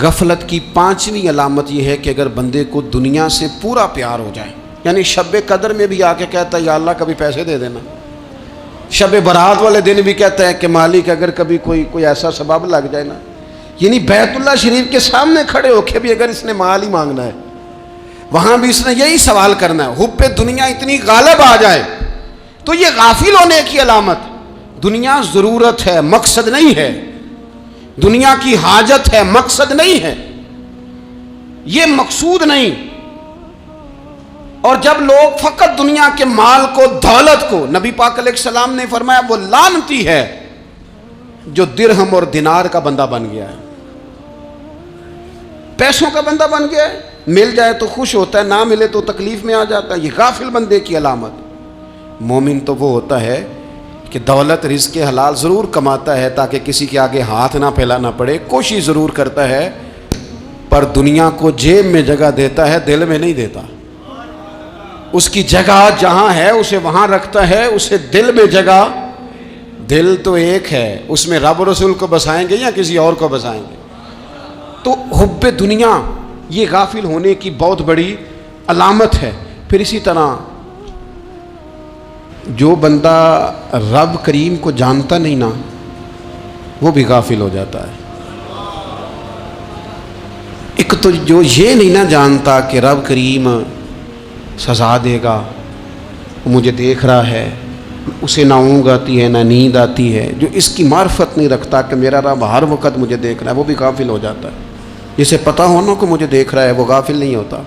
غفلت کی پانچویں علامت یہ ہے کہ اگر بندے کو دنیا سے پورا پیار ہو جائے، یعنی شب قدر میں بھی آ کے کہتا ہے یا اللہ کبھی پیسے دے دینا، شب برات والے دن بھی کہتا ہے کہ مالک اگر کبھی کوئی ایسا سبب لگ جائے نا، یعنی بیت اللہ شریف کے سامنے کھڑے ہو کے بھی اگر اس نے مال ہی مانگنا ہے وہاں بھی اس نے یہی سوال کرنا ہے، حب دنیا اتنی غالب آ جائے تو یہ غافل ہونے کی علامت۔ دنیا ضرورت ہے، مقصد نہیں ہے، دنیا کی حاجت ہے، مقصد نہیں ہے، یہ مقصود نہیں۔ اور جب لوگ فقط دنیا کے مال کو، دولت کو، نبی پاک علیہ السلام نے فرمایا وہ لعنتی ہے جو درہم اور دینار کا بندہ بن گیا ہے، پیسوں کا بندہ بن گیا ہے، مل جائے تو خوش ہوتا ہے، نہ ملے تو تکلیف میں آ جاتا ہے۔ یہ غافل بندے کی علامت۔ مومن تو وہ ہوتا ہے کہ دولت رزق حلال ضرور کماتا ہے تاکہ کسی کے آگے ہاتھ نہ پھیلانا پڑے، کوشش ضرور کرتا ہے، پر دنیا کو جیب میں جگہ دیتا ہے، دل میں نہیں دیتا۔ اس کی جگہ جہاں ہے اسے وہاں رکھتا ہے، اسے دل میں جگہ، دل تو ایک ہے، اس میں رب رسول کو بسائیں گے یا کسی اور کو بسائیں گے؟ تو حب دنیا یہ غافل ہونے کی بہت بڑی علامت ہے۔ پھر اسی طرح جو بندہ رب کریم کو جانتا نہیں نا وہ بھی غافل ہو جاتا ہے۔ ایک تو جو یہ نہیں نہ جانتا کہ رب کریم سزا دے گا، وہ مجھے دیکھ رہا ہے، اسے نہ اونگ آتی ہے نہ نیند آتی ہے، جو اس کی معرفت نہیں رکھتا کہ میرا رب ہر وقت مجھے دیکھ رہا ہے، وہ بھی غافل ہو جاتا ہے۔ جسے پتہ ہونا کہ مجھے دیکھ رہا ہے وہ غافل نہیں ہوتا۔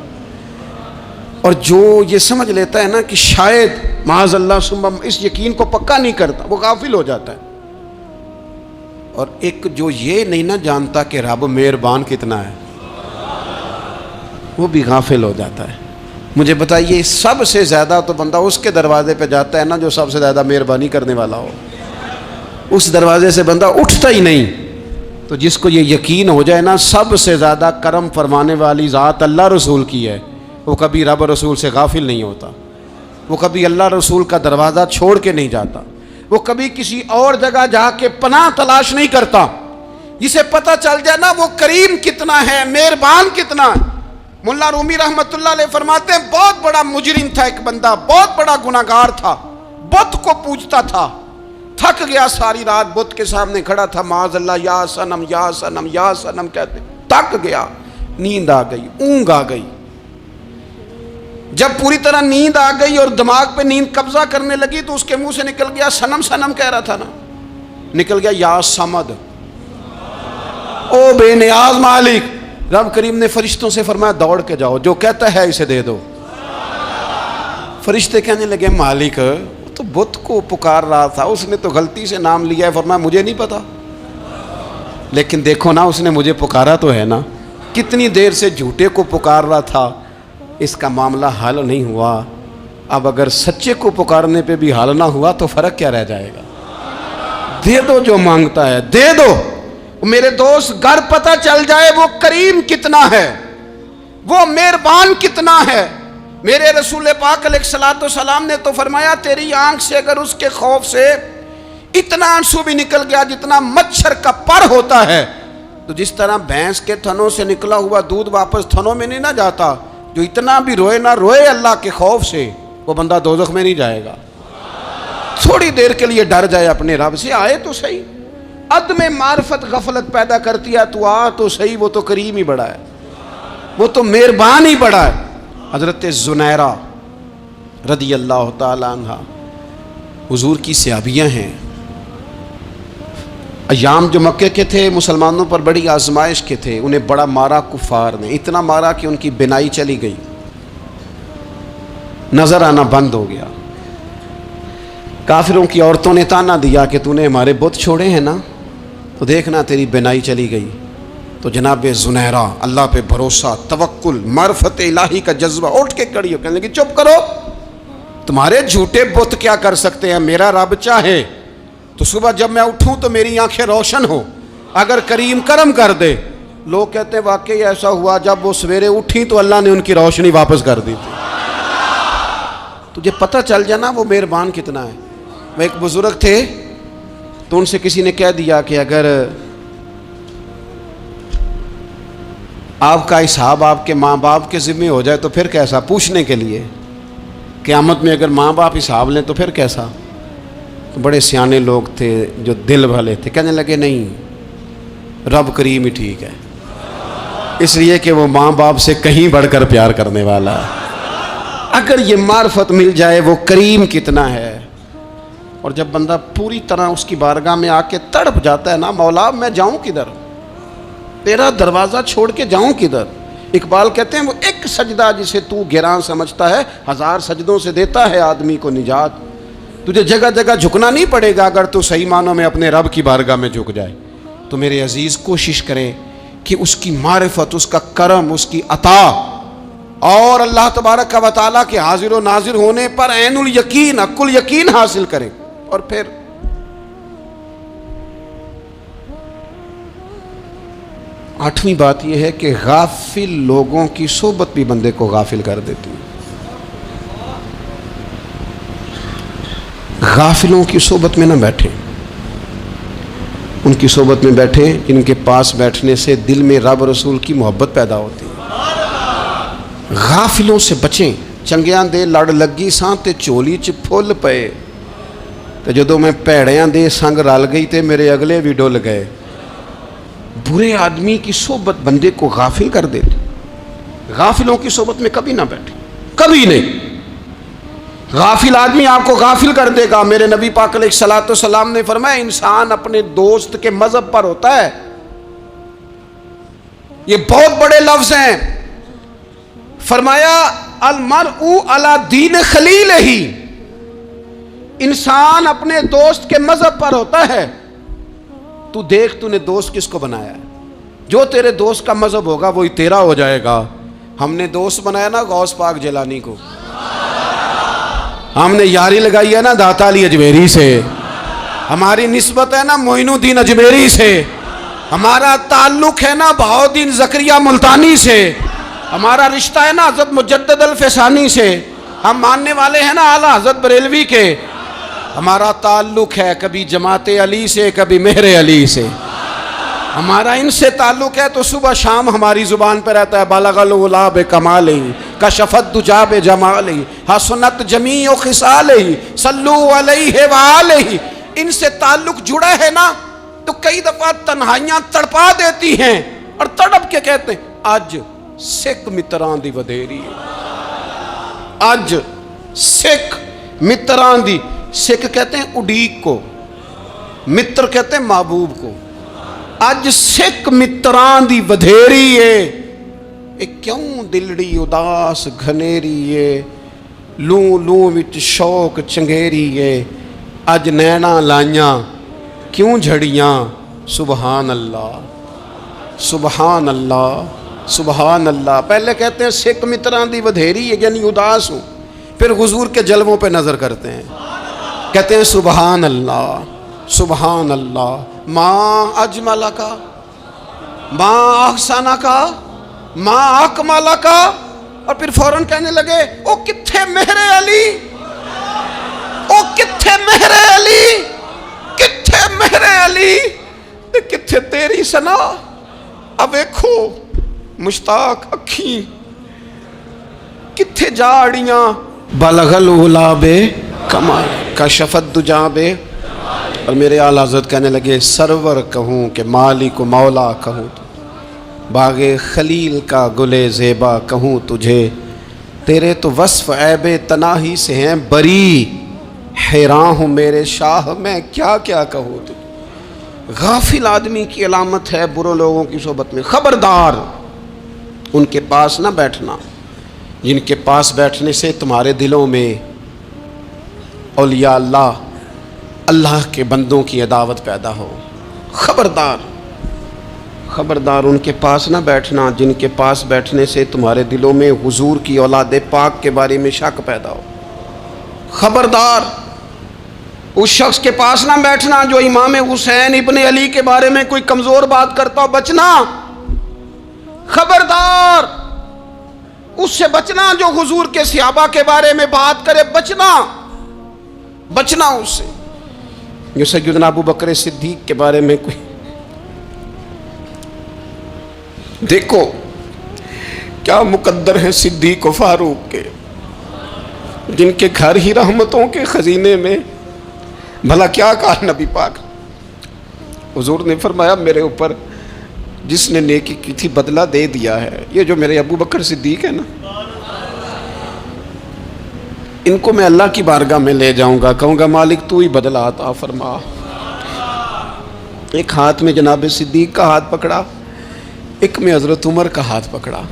اور جو یہ سمجھ لیتا ہے نا کہ شاید معاذ اللہ ثم اس یقین کو پکا نہیں کرتا، وہ غافل ہو جاتا ہے۔ اور ایک جو یہ نہیں نہ جانتا کہ رب مہربان کتنا ہے وہ بھی غافل ہو جاتا ہے۔ مجھے بتائیے سب سے زیادہ تو بندہ اس کے دروازے پہ جاتا ہے نا جو سب سے زیادہ مہربانی کرنے والا ہو، اس دروازے سے بندہ اٹھتا ہی نہیں۔ تو جس کو یہ یقین ہو جائے نا سب سے زیادہ کرم فرمانے والی ذات اللہ رسول کی ہے، وہ کبھی رب رسول سے غافل نہیں ہوتا، وہ کبھی اللہ رسول کا دروازہ چھوڑ کے نہیں جاتا، وہ کبھی کسی اور جگہ جا کے پناہ تلاش نہیں کرتا۔ جسے پتہ چل جائے نا وہ کریم کتنا ہے، مہربان کتنا ہے۔ ملا رومی رحمت اللہ علیہ فرماتے ہیں بہت بڑا مجرم تھا ایک بندہ، بہت بڑا گناہگار تھا، بت کو پوجتا تھا، تھک گیا، ساری رات بت کے سامنے کھڑا تھا، معاذ اللہ یا صنم یا صنم یا صنم کہتے، تھک گیا، نیند آ گئی، اونگ آ گئی۔ جب پوری طرح نیند آ گئی اور دماغ پہ نیند قبضہ کرنے لگی تو اس کے منہ سے نکل گیا، صنم صنم کہہ رہا تھا نا، نکل گیا یا صمد، او بے نیاز مالک۔ رب کریم نے فرشتوں سے فرمایا دوڑ کے جاؤ، جو کہتا ہے اسے دے دو۔ فرشتے کہنے لگے مالک وہ تو بت کو پکار رہا تھا، اس نے تو غلطی سے نام لیا ہے۔ فرمایا مجھے نہیں پتا، لیکن دیکھو نا اس نے مجھے پکارا تو ہے نا، کتنی دیر سے جھوٹے کو پکار رہا تھا، اس کا معاملہ حل نہیں ہوا، اب اگر سچے کو پکارنے پہ بھی حل نہ ہوا تو فرق کیا رہ جائے گا؟ دے دو جو مانگتا ہے، دے دو۔ میرے دوست گھر پتہ چل جائے وہ کریم کتنا ہے، وہ مہربان کتنا ہے۔ میرے رسول پاک علیہ الصلوۃ والسلام نے تو فرمایا تیری آنکھ سے اگر اس کے خوف سے اتنا آنسو بھی نکل گیا جتنا مچھر کا پر ہوتا ہے، تو جس طرح بھینس کے تھنوں سے نکلا ہوا دودھ واپس تھنوں میں نہیں نہ جاتا، جو اتنا بھی روئے نہ روئے اللہ کے خوف سے، وہ بندہ دوزخ میں نہیں جائے گا۔ تھوڑی دیر کے لیے ڈر جائے اپنے رب سے، آئے تو صحیح۔ عدم معرفت غفلت پیدا کرتی ہے، تو آ تو صحیح، وہ تو کریم ہی بڑا ہے، وہ تو مہربان ہی بڑا ہے۔ حضرت زنیرہ رضی اللہ تعالی عنہ حضور کی صحابیہ ہیں۔ ایام جو مکے کے تھے مسلمانوں پر بڑی آزمائش کے تھے، انہیں بڑا مارا کفار نے، اتنا مارا کہ ان کی بینائی چلی گئی، نظر آنا بند ہو گیا۔ کافروں کی عورتوں نے تانا دیا کہ تو نے ہمارے بت چھوڑے ہیں نا، تو دیکھنا تیری بینائی چلی گئی۔ تو جناب زنیرہ اللہ پہ بھروسہ، توکل، معرفت الہی کا جذبہ، اٹھ کے کھڑی ہو کہنے لگی چپ کرو، تمہارے جھوٹے بت کیا کر سکتے ہیں، میرا رب چاہے تو صبح جب میں اٹھوں تو میری آنکھیں روشن ہو، اگر کریم کرم کر دے۔ لوگ کہتے ہیں واقعی ایسا ہوا، جب وہ سویرے اٹھی تو اللہ نے ان کی روشنی واپس کر دی تھی۔ تجھے پتہ چل جانا وہ مہربان کتنا ہے۔ وہ ایک بزرگ تھے تو ان سے کسی نے کہہ دیا کہ اگر آپ کا حساب آپ کے ماں باپ کے ذمہ ہو جائے تو پھر کیسا، پوچھنے کے لیے قیامت میں اگر ماں باپ حساب لیں تو پھر کیسا۔ تو بڑے سیانے لوگ تھے جو دل والے تھے، کہنے لگے نہیں، رب کریم ہی ٹھیک ہے، اس لیے کہ وہ ماں باپ سے کہیں بڑھ کر پیار کرنے والا ہے۔ اگر یہ معرفت مل جائے وہ کریم کتنا ہے۔ اور جب بندہ پوری طرح اس کی بارگاہ میں آ کے تڑپ جاتا ہے نا، مولا میں جاؤں کدھر، تیرا دروازہ چھوڑ کے جاؤں کدھر۔ اقبال کہتے ہیں وہ ایک سجدہ جسے تو گراں سمجھتا ہے، 1000 سجدوں سے دیتا ہے آدمی کو نجات۔ تجھے جگہ جگہ جھکنا نہیں پڑے گا اگر تو صحیح معنوں میں اپنے رب کی بارگاہ میں جھک جائے۔ تو میرے عزیز کوشش کرے کہ اس کی معرفت، اس کا کرم، اس کی عطا اور اللہ تبارک و تعالیٰ کے حاضر و ناظر ہونے پر عین الیقین، حق الیقین حاصل کریں۔ اور پھر آٹھویں بات یہ ہے کہ غافل لوگوں کی صحبت بھی بندے کو غافل کر دیتی ہے۔ غافلوں کی صحبت میں نہ بیٹھیں، ان کی صحبت میں بیٹھیں جن کے پاس بیٹھنے سے دل میں رب رسول کی محبت پیدا ہوتی ہے۔ غافلوں سے بچیں۔ چنگیاں دے لڑ لگی ساں تے چولی چ پھل پئے، تے جدوں میں پیڑیاں دے سنگ رل گئی تے میرے اگلے بھی ڈل گئے۔ برے آدمی کی صحبت بندے کو غافل کر دیتی۔ غافلوں کی صحبت میں کبھی نہ بیٹھیں، کبھی نہیں۔ غافل آدمی آپ کو غافل کر دے گا۔ میرے نبی پاک علیہ الصلوۃ والسلام نے فرمایا انسان اپنے دوست کے مذہب پر ہوتا ہے۔ یہ بہت بڑے لفظ ہیں۔ فرمایا المرء علی دین خلیلہ، انسان اپنے دوست کے مذہب پر ہوتا ہے۔ تو دیکھ تو نے دوست کس کو بنایا ہے، جو تیرے دوست کا مذہب ہوگا وہی تیرا ہو جائے گا۔ ہم نے دوست بنایا نا غوث پاک جیلانی کو، ہم نے یاری لگائی ہے نا داتا علی اجمیری سے، ہماری نسبت ہے نا معین الدین اجمیری سے، ہمارا تعلق ہے نا بہاؤالدین زکریا ملتانی سے، ہمارا رشتہ ہے نا حضرت مجدد الفسانی سے، ہم ماننے والے ہیں نا اعلیٰ حضرت بریلوی کے، ہمارا تعلق ہے کبھی جماعت علی سے کبھی مہر علی سے، ہمارا ان سے تعلق ہے تو صبح شام ہماری زبان پہ رہتا ہے بالغ العلا بکمالہ کشف الدجی بجمالہ حسنت جمیع خصالہ صلو علیہ وآلہ۔ ان سے تعلق جڑا ہے نا تو کئی دفعہ تنہائیاں تڑپا دیتی ہیں اور تڑپ کے کہتے ہیں اج سکھ متران دی ودھیری ہے، اج سکھ متران دی۔ سکھ کہتے ہیں اڈیق کو، متر کہتے ہیں محبوب کو۔ اج سکھ متران دی ودھیری ہے، اے کیوں دلڑی اداس گھنیری ہے، لوں لوں وچ شوق چنگیری ہے، اج نینا لائیاں کیوں جھڑیاں، سبحان اللہ سبحان اللہ سبحان اللہ۔ پہلے کہتے ہیں سکھ متران دی ودھیری ہے یعنی اداس ہوں، پھر حضور کے جلووں پہ نظر کرتے ہیں، کہتے ہیں سبحان اللہ سبحان اللہ۔ ماں اجمل کا ما احسانہ کا ما اکمالہ کا، اور پھر فوراً کہنے لگے او کتھے مہر علی، او کتھے مہر علی، کتھے مہر علی تے کتھے تیری سنا۔ اب دیکھو مشتاق اکھیں کتھے جاڑیاں، بلغ العلا بے کمال کشفت دجا بے، اور میرے اعلیٰ حضرت کہنے لگے سرور کہوں کہ مالک و مولا کہوں، باغ خلیل کا گلے زیبا کہوں تجھے، تیرے تو وصف عیب تناہی سے ہیں بری، حیران ہوں میرے شاہ میں کیا کیا کہوں تجھے۔ غافل آدمی کی علامت ہے برے لوگوں کی صحبت میں، خبردار ان کے پاس نہ بیٹھنا جن کے پاس بیٹھنے سے تمہارے دلوں میں اولیاء اللہ، اللہ کے بندوں کی عداوت پیدا ہو۔ خبردار خبردار ان کے پاس نہ بیٹھنا جن کے پاس بیٹھنے سے تمہارے دلوں میں حضور کی اولاد پاک کے بارے میں شک پیدا ہو۔ خبردار اس شخص کے پاس نہ بیٹھنا جو امام حسین ابن علی کے بارے میں کوئی کمزور بات کرتا ہو، بچنا۔ خبردار اس سے بچنا جو حضور کے صحابہ کے بارے میں بات کرے، بچنا اس سے۔ جو سیدنا ابو بکر صدیق کے بارے میں کوئی، دیکھو کیا مقدر ہیں صدیق و فاروق کے، جن کے گھر ہی رحمتوں کے خزینے میں۔ بھلا کیا کہا نبی پاک، حضور نے فرمایا میرے اوپر جس نے نیکی کی تھی بدلہ دے دیا ہے۔ یہ جو میرے ابو بکر صدیق ہے نا، ان کو میں اللہ کی بارگاہ میں لے جاؤں گا، کہوں گا مالک تو ہی بدلہ عطا فرما۔ ایک ہاتھ میں جناب صدیق کا ہاتھ پکڑا، ایک میں حضرت عمر کا ہاتھ پکڑا،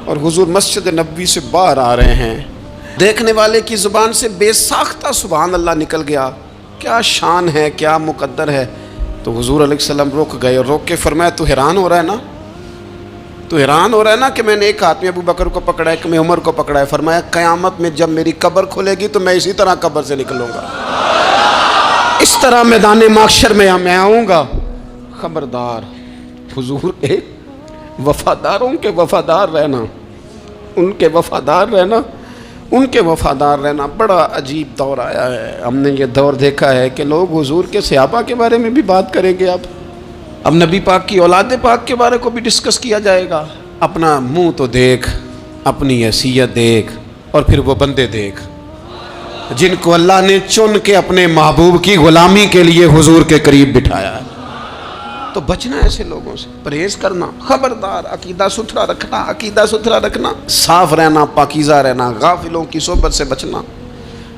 اور حضور مسجد نبوی سے باہر آ رہے ہیں۔ دیکھنے والے کی زبان سے بے ساختہ سبحان اللہ نکل گیا، کیا شان ہے، کیا مقدر ہے۔ تو حضور علیہ السلام رک گئے اور روک کے فرمایا تو حیران ہو رہا ہے نا، تو حیران ہو رہا ہے نا کہ میں نے ایک ہاتھ میں ابو بکر کو پکڑا ہے، ایک میں عمر کو پکڑا ہے۔ فرمایا قیامت میں جب میری قبر کھلے گی تو میں اسی طرح قبر سے نکلوں گا، اس طرح میدان محشر میں میں آؤں گا۔ خبردار حضور کے وفاداروں کے وفادار رہنا، ان کے وفادار رہنا، ان کے وفادار رہنا بڑا عجیب دور آیا ہے۔ ہم نے یہ دور دیکھا ہے کہ لوگ حضور کے صحابہ کے بارے میں بھی بات کریں گے، اب نبی پاک کی اولاد پاک کے بارے کو بھی ڈسکس کیا جائے گا۔ اپنا منہ تو دیکھ، اپنی حیثیت دیکھ، اور پھر وہ بندے دیکھ جن کو اللہ نے چن کے اپنے محبوب کی غلامی کے لیے حضور کے قریب بٹھایا ہے۔ تو بچنا ایسے لوگوں سے، پرہیز کرنا، خبردار عقیدہ ستھرا رکھنا، عقیدہ ستھرا رکھنا، صاف رہنا، پاکیزہ رہنا، غافلوں کی صحبت سے بچنا۔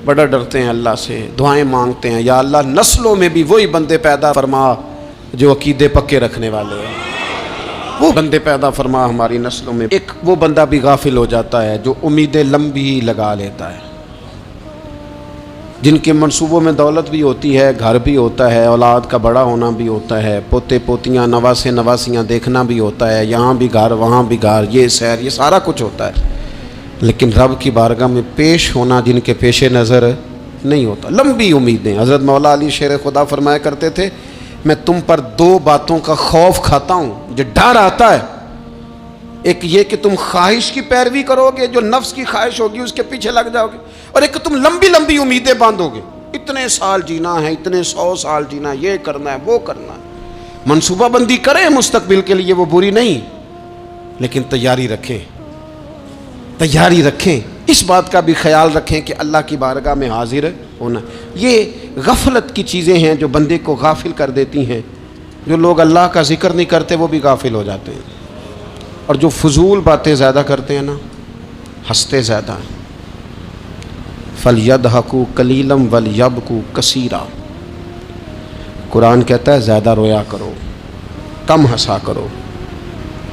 بڑا ڈرتے ہیں اللہ سے، دعائیں مانگتے ہیں یا اللہ نسلوں میں بھی وہی بندے پیدا فرما جو عقیدے پکے رکھنے والے ہیں، وہ بندے پیدا فرما ہماری نسلوں میں۔ ایک وہ بندہ بھی غافل ہو جاتا ہے جو امیدیں لمبی لگا لیتا ہے، جن کے منصوبوں میں دولت بھی ہوتی ہے، گھر بھی ہوتا ہے، اولاد کا بڑا ہونا بھی ہوتا ہے، پوتے پوتیاں نواسے نواسیاں دیکھنا بھی ہوتا ہے، یہاں بھی گھر وہاں بھی گھر، یہ سیر، یہ سارا کچھ ہوتا ہے، لیکن رب کی بارگاہ میں پیش ہونا جن کے پیش نظر نہیں ہوتا۔ لمبی امیدیں۔ حضرت مولا علی شیر خدا فرمایا کرتے تھے میں تم پر دو باتوں کا خوف کھاتا ہوں، جو ڈر آتا ہے، ایک یہ کہ تم خواہش کی پیروی کرو گے، جو نفس کی خواہش ہوگی اس کے پیچھے لگ جاؤ گے، اور ایک کہ تم لمبی لمبی امیدیں باندھو گے، اتنے سال جینا ہے، اتنے 100 سال جینا ہے، یہ کرنا ہے، وہ کرنا ہے۔ منصوبہ بندی کریں مستقبل کے لیے، وہ بری نہیں، لیکن تیاری رکھیں، تیاری رکھیں، اس بات کا بھی خیال رکھیں کہ اللہ کی بارگاہ میں حاضر ہونا۔ یہ غفلت کی چیزیں ہیں جو بندے کو غافل کر دیتی ہیں۔ جو لوگ اللہ کا ذکر نہیں کرتے وہ بھی غافل ہو جاتے ہیں، اور جو فضول باتیں زیادہ کرتے ہیں نا، ہنستے زیادہ ہیں۔ فَلْيَضْحَكُوا قَلِيلًا وَلْيَبْكُوا كَثِيرًا، قرآن کہتا ہے زیادہ رویا کرو، کم ہنسا کرو۔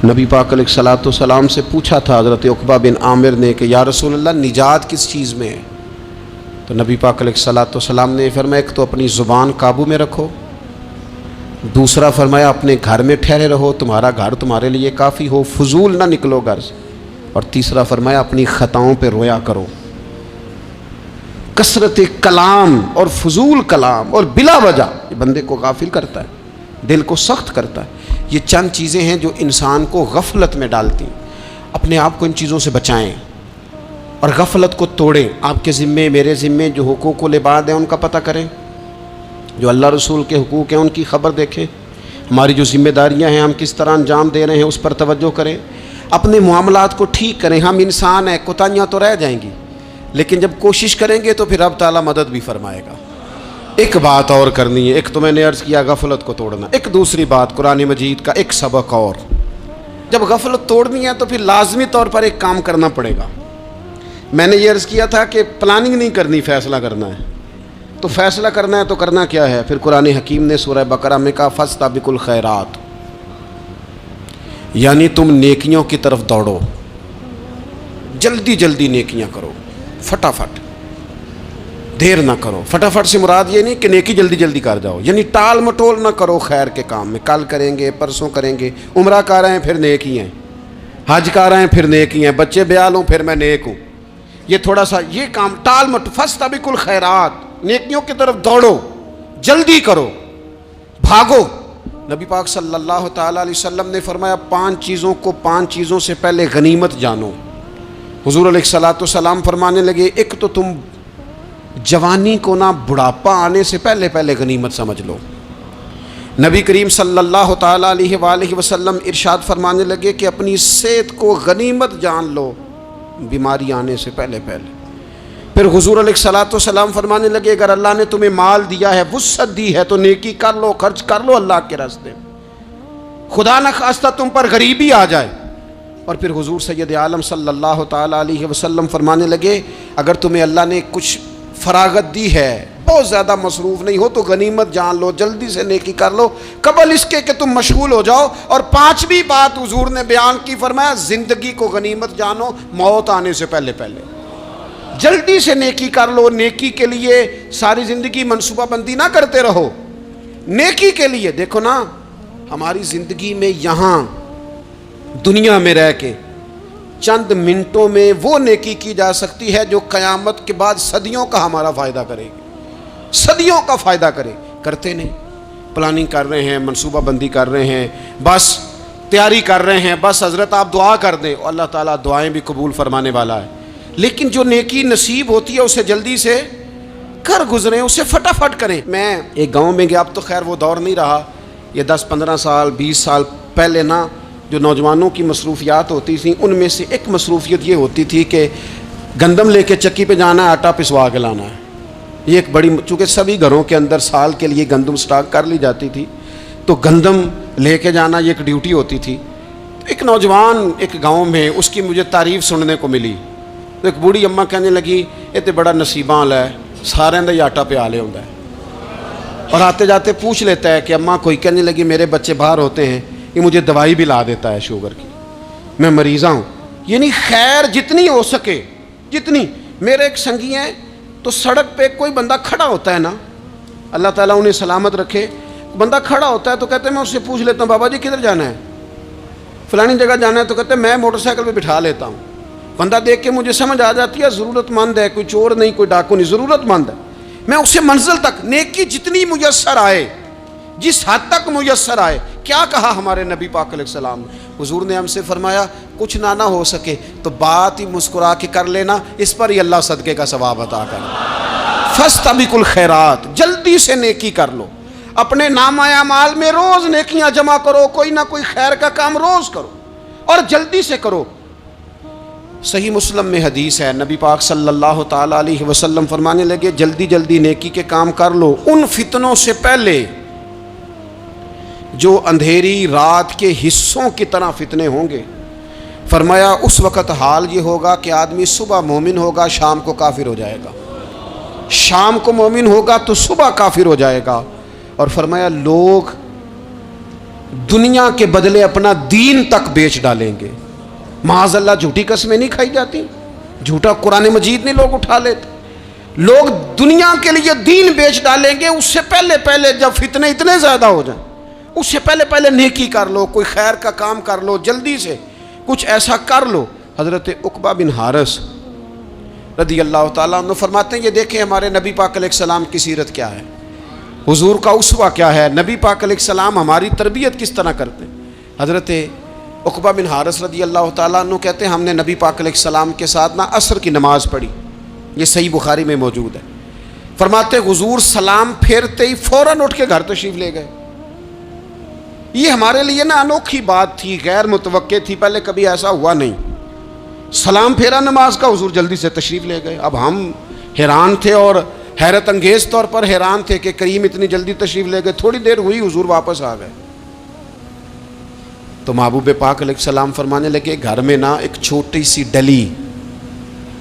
نبی پاک علیہ الصلوۃ والسلام سے پوچھا تھا حضرت عقبہ بن عامر نے کہ یا رسول اللہ نجات کس چیز میں ہے؟ تو نبی پاک علیہ الصلوۃ والسلام نے فرمایا ایک تو اپنی زبان قابو میں رکھو، دوسرا فرمایا اپنے گھر میں ٹھہرے رہو، تمہارا گھر تمہارے لیے کافی ہو، فضول نہ نکلو گھر سے، اور تیسرا فرمایا اپنی خطاؤں پہ رویا کرو۔ کثرت کلام اور فضول کلام اور بلا وجہ یہ بندے کو غافل کرتا ہے، دل کو سخت کرتا ہے۔ یہ چند چیزیں ہیں جو انسان کو غفلت میں ڈالتی ہیں. اپنے آپ کو ان چیزوں سے بچائیں اور غفلت کو توڑیں. آپ کے ذمے میرے ذمے جو حقوق العباد ہیں ان کا پتہ کریں, جو اللہ رسول کے حقوق ہیں ان کی خبر دیکھیں. ہماری جو ذمہ داریاں ہیں ہم کس طرح انجام دے رہے ہیں اس پر توجہ کریں. اپنے معاملات کو ٹھیک کریں. ہم انسان ہیں, کوتاہیاں تو رہ جائیں گی, لیکن جب کوشش کریں گے تو پھر رب تعالیٰ مدد بھی فرمائے گا. ایک بات اور کرنی ہے, ایک تو میں نے عرض کیا غفلت کو توڑنا, ایک دوسری بات قرآن مجید کا ایک سبق اور. جب غفلت توڑنی ہے تو پھر لازمی طور پر ایک کام کرنا پڑے گا. میں نے یہ عرض کیا تھا کہ پلاننگ نہیں کرنی, فیصلہ کرنا ہے. تو فیصلہ کرنا ہے تو کرنا کیا ہے؟ پھر قرآن حکیم نے سورہ بقرہ میں کہا فاستبقوا الخیرات, یعنی تم نیکیوں کی طرف دوڑو, جلدی جلدی نیکیاں کرو, فٹافٹ, دیر نہ کرو. فٹافٹ سے مراد یہ نہیں کہ نیکی جلدی جلدی کر جاؤ, یعنی ٹال مٹول نہ کرو خیر کے کام میں. کل کریں گے, پرسوں کریں گے, عمرہ کر رہے ہیں پھر نیکی ہیں, حج کر رہے ہیں پھر نیکی ہیں, بچے بیال ہوں پھر میں نیک ہوں. یہ تھوڑا سا یہ کام ٹال مٹ. فاستبقوا الخیرات, نیکیوں کی طرف دوڑو, جلدی کرو, بھاگو. نبی پاک صلی اللہ تعالیٰ علیہ وسلم نے فرمایا 5 چیزوں سے پہلے غنیمت جانو. حضور علیہ الصلوۃ والسلام فرمانے لگے ایک تو تم جوانی کو نہ بڑھاپا آنے سے پہلے غنیمت سمجھ لو. نبی کریم صلی اللہ تعالیٰ علیہ وآلہ وسلم ارشاد فرمانے لگے کہ اپنی صحت کو غنیمت جان لو بیماری آنے سے پہلے. پھر حضور علیہ الصلوۃ والسلام فرمانے لگے اگر اللہ نے تمہیں مال دیا ہے, وسعت دی ہے, تو نیکی کر لو, خرچ کر لو اللہ کے راستے میں. خدا نہ خواستہ تم پر غریبی آ جائے. اور پھر حضور سید عالم صلی اللہ تعالیٰ علیہ وسلم فرمانے لگے اگر تمہیں اللہ نے کچھ فراغت دی ہے, بہت زیادہ مصروف نہیں ہو, تو غنیمت جان لو, جلدی سے نیکی کر لو قبل اس کے کہ تم مشغول ہو جاؤ. اور 5ویں بات حضور نے بیان کی, فرمایا زندگی کو غنیمت جانو, موت آنے سے پہلے جلدی سے نیکی کر لو. نیکی کے لیے ساری زندگی منصوبہ بندی نہ کرتے رہو. نیکی کے لیے دیکھو نا, ہماری زندگی میں یہاں دنیا میں رہ کے چند منٹوں میں وہ نیکی کی جا سکتی ہے جو قیامت کے بعد صدیوں کا ہمارا فائدہ کرے گی, صدیوں کا فائدہ کرے. کرتے نہیں, پلاننگ کر رہے ہیں, منصوبہ بندی کر رہے ہیں, بس تیاری کر رہے ہیں, بس حضرت آپ دعا کر دیں, اللہ تعالیٰ دعائیں بھی قبول فرمانے والا ہے. لیکن جو نیکی نصیب ہوتی ہے اسے جلدی سے کر گزریں, اسے فٹافٹ کریں. میں ایک گاؤں میں گیا, اب تو خیر وہ دور نہیں رہا, یہ 10-15 سال 20 سال پہلے نا جو نوجوانوں کی مصروفیات ہوتی تھیں ان میں سے ایک مصروفیت یہ ہوتی تھی کہ گندم لے کے چکی پہ جانا ہے, آٹا پسوا کے لانا ہے. یہ ایک بڑی, چونکہ سبھی گھروں کے اندر سال کے لیے گندم سٹاک کر لی جاتی تھی, تو گندم لے کے جانا یہ ایک ڈیوٹی ہوتی تھی. ایک نوجوان ایک گاؤں میں, اس کی مجھے تعریف سننے کو ملی. تو ایک بوڑھی اماں کہنے لگی یہ تو بڑا نصیباں والا ہے, سارے دا ہی آٹا پیا لے ہوتا ہے. اور آتے جاتے پوچھ لیتا ہے کہ اماں کوئی, کہنے لگی میرے بچے باہر ہوتے ہیں, یہ مجھے دوائی بھی لا دیتا ہے شوگر کی, میں مریضہ ہوں. یعنی خیر جتنی ہو سکے جتنی. میرے ایک سنگی ہیں, تو سڑک پہ کوئی بندہ کھڑا ہوتا ہے نا, اللہ تعالیٰ انہیں سلامت رکھے, بندہ کھڑا ہوتا ہے تو کہتے ہیں میں اس سے پوچھ لیتا ہوں بابا جی کدھر جانا ہے, فلانی جگہ جانا ہے, تو کہتے ہیں میں موٹر سائیکل پہ بٹھا لیتا ہوں. بندہ دیکھ کے مجھے سمجھ آ جاتی ہے ضرورت مند ہے, کوئی چور نہیں, کوئی ڈاکو نہیں, ضرورت مند ہے. میں اسے منزل تک نیکی جتنی میسر آئے, جس حد تک میسر آئے. کیا کہا ہمارے نبی پاک علیہ السلام نے؟ حضور نے ہم سے فرمایا کچھ نہ ہو سکے تو بات ہی مسکرا کے کر لینا, اس پر ہی اللہ صدقے کا ثواب عطا کرے. فاستبقوا الخیرات, جلدی سے نیکی کر لو. اپنے نامہ اعمال میں روز نیکیاں جمع کرو, کوئی نہ کوئی خیر کا کام روز کرو اور جلدی سے کرو. صحیح مسلم میں حدیث ہے, نبی پاک صلی اللہ تعالیٰ علیہ وسلم فرمانے لگے جلدی جلدی نیکی کے کام کر لو ان فتنوں سے پہلے جو اندھیری رات کے حصوں کی طرح فتنے ہوں گے. فرمایا اس وقت حال یہ ہوگا کہ آدمی صبح مومن ہوگا, شام کو کافر ہو جائے گا, شام کو مومن ہوگا تو صبح کافر ہو جائے گا. اور فرمایا لوگ دنیا کے بدلے اپنا دین تک بیچ ڈالیں گے. معاذ اللہ جھوٹی قسمیں نہیں کھائی جاتی, جھوٹا قرآن مجید نہیں لوگ اٹھا لیتے. لوگ دنیا کے لیے دین بیچ ڈالیں گے. اس سے پہلے جب فتنے اتنے زیادہ ہو جائیں, اس سے پہلے نیکی کر لو, کوئی خیر کا کام کر لو, جلدی سے کچھ ایسا کر لو. حضرت عقبہ بن حارث رضی اللہ تعالیٰ عنہ فرماتے ہیں یہ دیکھیں ہمارے نبی پاک علیہ السلام کی سیرت کیا ہے, حضور کا اسوہ کیا ہے, نبی پاک علیہ السلام ہماری تربیت کس طرح کرتے ہیں. حضرت عقبہ بن حارث رضی اللہ تعالیٰ عنہ کہتے ہیں ہم نے نبی پاک علیہ السلام کے ساتھ عصر کی نماز پڑھی، یہ صحیح بخاری میں موجود ہے۔ فرماتے حضور سلام پھیرتے ہی فوراً اٹھ کے گھر تشریف لے گئے۔ یہ ہمارے لیے انوکھی بات تھی، غیر متوقع تھی، پہلے کبھی ایسا ہوا نہیں۔ سلام پھیرا نماز کا، حضور جلدی سے تشریف لے گئے۔ اب ہم حیران تھے اور حیرت انگیز طور پر حیران تھے کہ کریم اتنی جلدی تشریف لے گئے۔ تھوڑی دیر ہوئی حضور واپس آ گئے تو محبوب پاک علیہ السلام فرمانے لگے گھر میں ایک چھوٹی سی ڈلی،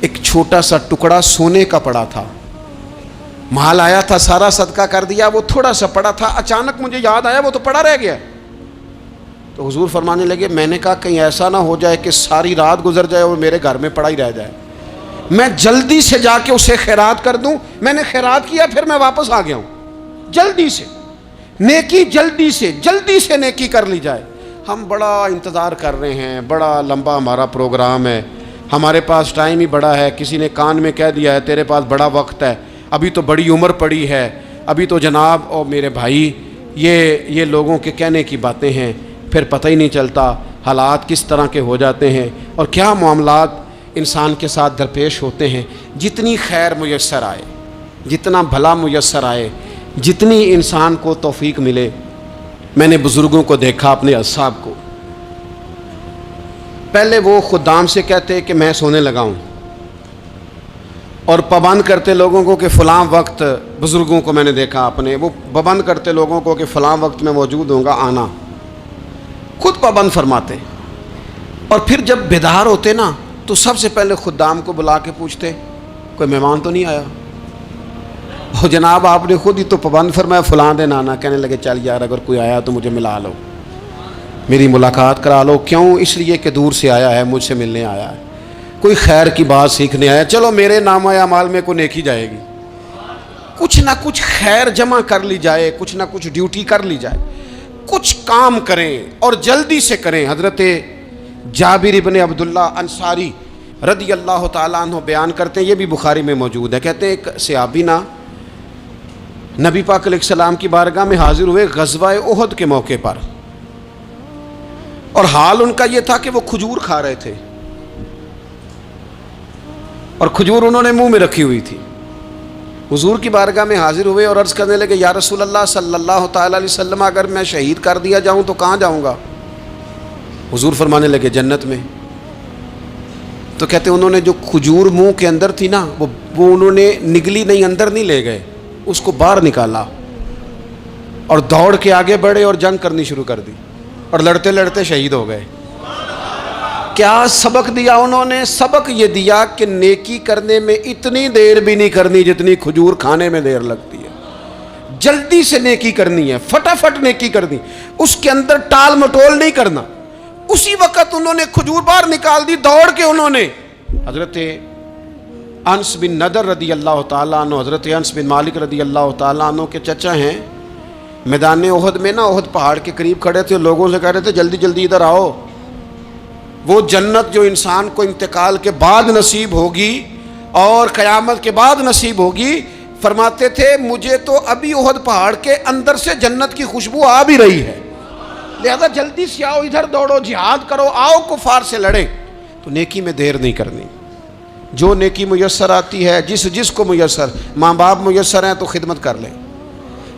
ایک چھوٹا سا ٹکڑا سونے کا پڑا تھا، مال آیا تھا سارا صدقہ کر دیا، وہ تھوڑا سا پڑا تھا، اچانک مجھے یاد آیا وہ تو پڑا رہ گیا۔ تو حضور فرمانے لگے میں نے کہا کہیں ایسا نہ ہو جائے کہ ساری رات گزر جائے اور میرے گھر میں پڑا ہی رہ جائے، میں جلدی سے جا کے اسے خیرات کر دوں۔ میں نے خیرات کیا، پھر میں واپس آ گیا ہوں۔ جلدی سے نیکی، جلدی سے نیکی کر لی جائے۔ ہم بڑا انتظار کر رہے ہیں، بڑا لمبا ہمارا پروگرام ہے، ہمارے پاس ٹائم ہی بڑا ہے، کسی نے کان میں کہہ دیا ہے تیرے پاس بڑا وقت ہے، ابھی تو بڑی عمر پڑی ہے، ابھی تو جناب اور میرے بھائی یہ لوگوں کے کہنے کی باتیں ہیں، پھر پتہ ہی نہیں چلتا حالات کس طرح کے ہو جاتے ہیں اور کیا معاملات انسان کے ساتھ درپیش ہوتے ہیں۔ جتنی خیر میسر آئے، جتنا بھلا میسر آئے، جتنی انسان کو توفیق ملے۔ میں نے بزرگوں کو دیکھا، اپنے اصحاب کو، پہلے وہ خدام سے کہتے کہ میں سونے لگا ہوں اور پابند کرتے لوگوں کو کہ فلاں وقت، بزرگوں کو میں نے دیکھا اپنے، وہ پابند کرتے لوگوں کو کہ فلاں وقت میں موجود ہوں گا آنا، خود پابند فرماتے، اور پھر جب بیدار ہوتے تو سب سے پہلے خدام کو بلا کے پوچھتے کوئی مہمان تو نہیں آیا؟ اور جناب آپ نے خود ہی تو پابند فرمایا فلاں دن آنا۔ کہنے لگے چل یار اگر کوئی آیا تو مجھے ملا لو، میری ملاقات کرا لو۔ کیوں؟ اس لیے کہ دور سے آیا ہے، مجھ سے ملنے آیا ہے، کوئی خیر کی بات سیکھنے آیا، چلو میرے نام اعمال میں کوئی نیکی جائے گی، کچھ نہ کچھ خیر جمع کر لی جائے، کچھ نہ کچھ ڈیوٹی کر لی جائے، کچھ کام کریں اور جلدی سے کریں۔ حضرت جابر ابن عبداللہ انصاری رضی اللہ تعالیٰ عنہ بیان کرتے ہیں، یہ بھی بخاری میں موجود ہے، کہتے ہیں ایک صحابی نبی پاک علیہ السلام کی بارگاہ میں حاضر ہوئے غزوہ احد کے موقع پر، اور حال ان کا یہ تھا کہ وہ کھجور کھا رہے تھے اور کھجور انہوں نے منہ میں رکھی ہوئی تھی۔ حضور کی بارگاہ میں حاضر ہوئے اور عرض کرنے لگے یا رسول اللہ صلی اللہ تعالیٰ علیہ وسلم اگر میں شہید کر دیا جاؤں تو کہاں جاؤں گا؟ حضور فرمانے لگے جنت میں۔ تو کہتے انہوں نے جو کھجور منہ کے اندر تھی وہ انہوں نے نگلی نہیں، اندر نہیں لے گئے، اس کو باہر نکالا اور دوڑ کے آگے بڑھے اور جنگ کرنی شروع کر دی اور لڑتے لڑتے شہید ہو گئے۔ کیا سبق دیا انہوں نے؟ سبق یہ دیا کہ نیکی کرنے میں اتنی دیر بھی نہیں کرنی جتنی کھجور کھانے میں دیر لگتی ہے۔ جلدی سے نیکی کرنی ہے، فٹافٹ نیکی کرنی، اس کے اندر ٹال مٹول نہیں کرنا۔ اسی وقت انہوں نے کھجور باہر نکال دی، دوڑ کے انہوں نے حضرت انس بن نضر رضی اللہ تعالیٰ عنہ، حضرت انس بن مالک رضی اللہ تعالیٰ عنہ کے چچا ہیں، میدان احد میں احد پہاڑ کے قریب کھڑے تھے، لوگوں سے کہہ رہے تھے جلدی جلدی ادھر آؤ، وہ جنت جو انسان کو انتقال کے بعد نصیب ہوگی اور قیامت کے بعد نصیب ہوگی، فرماتے تھے مجھے تو ابھی احد پہاڑ کے اندر سے جنت کی خوشبو آ بھی رہی ہے، لہذا جلدی سے آؤ، ادھر دوڑو، جہاد کرو، آؤ کفار سے لڑیں۔ تو نیکی میں دیر نہیں کرنی، جو نیکی میسر آتی ہے، جس کو میسر، ماں باپ میسر ہیں تو خدمت کر لیں،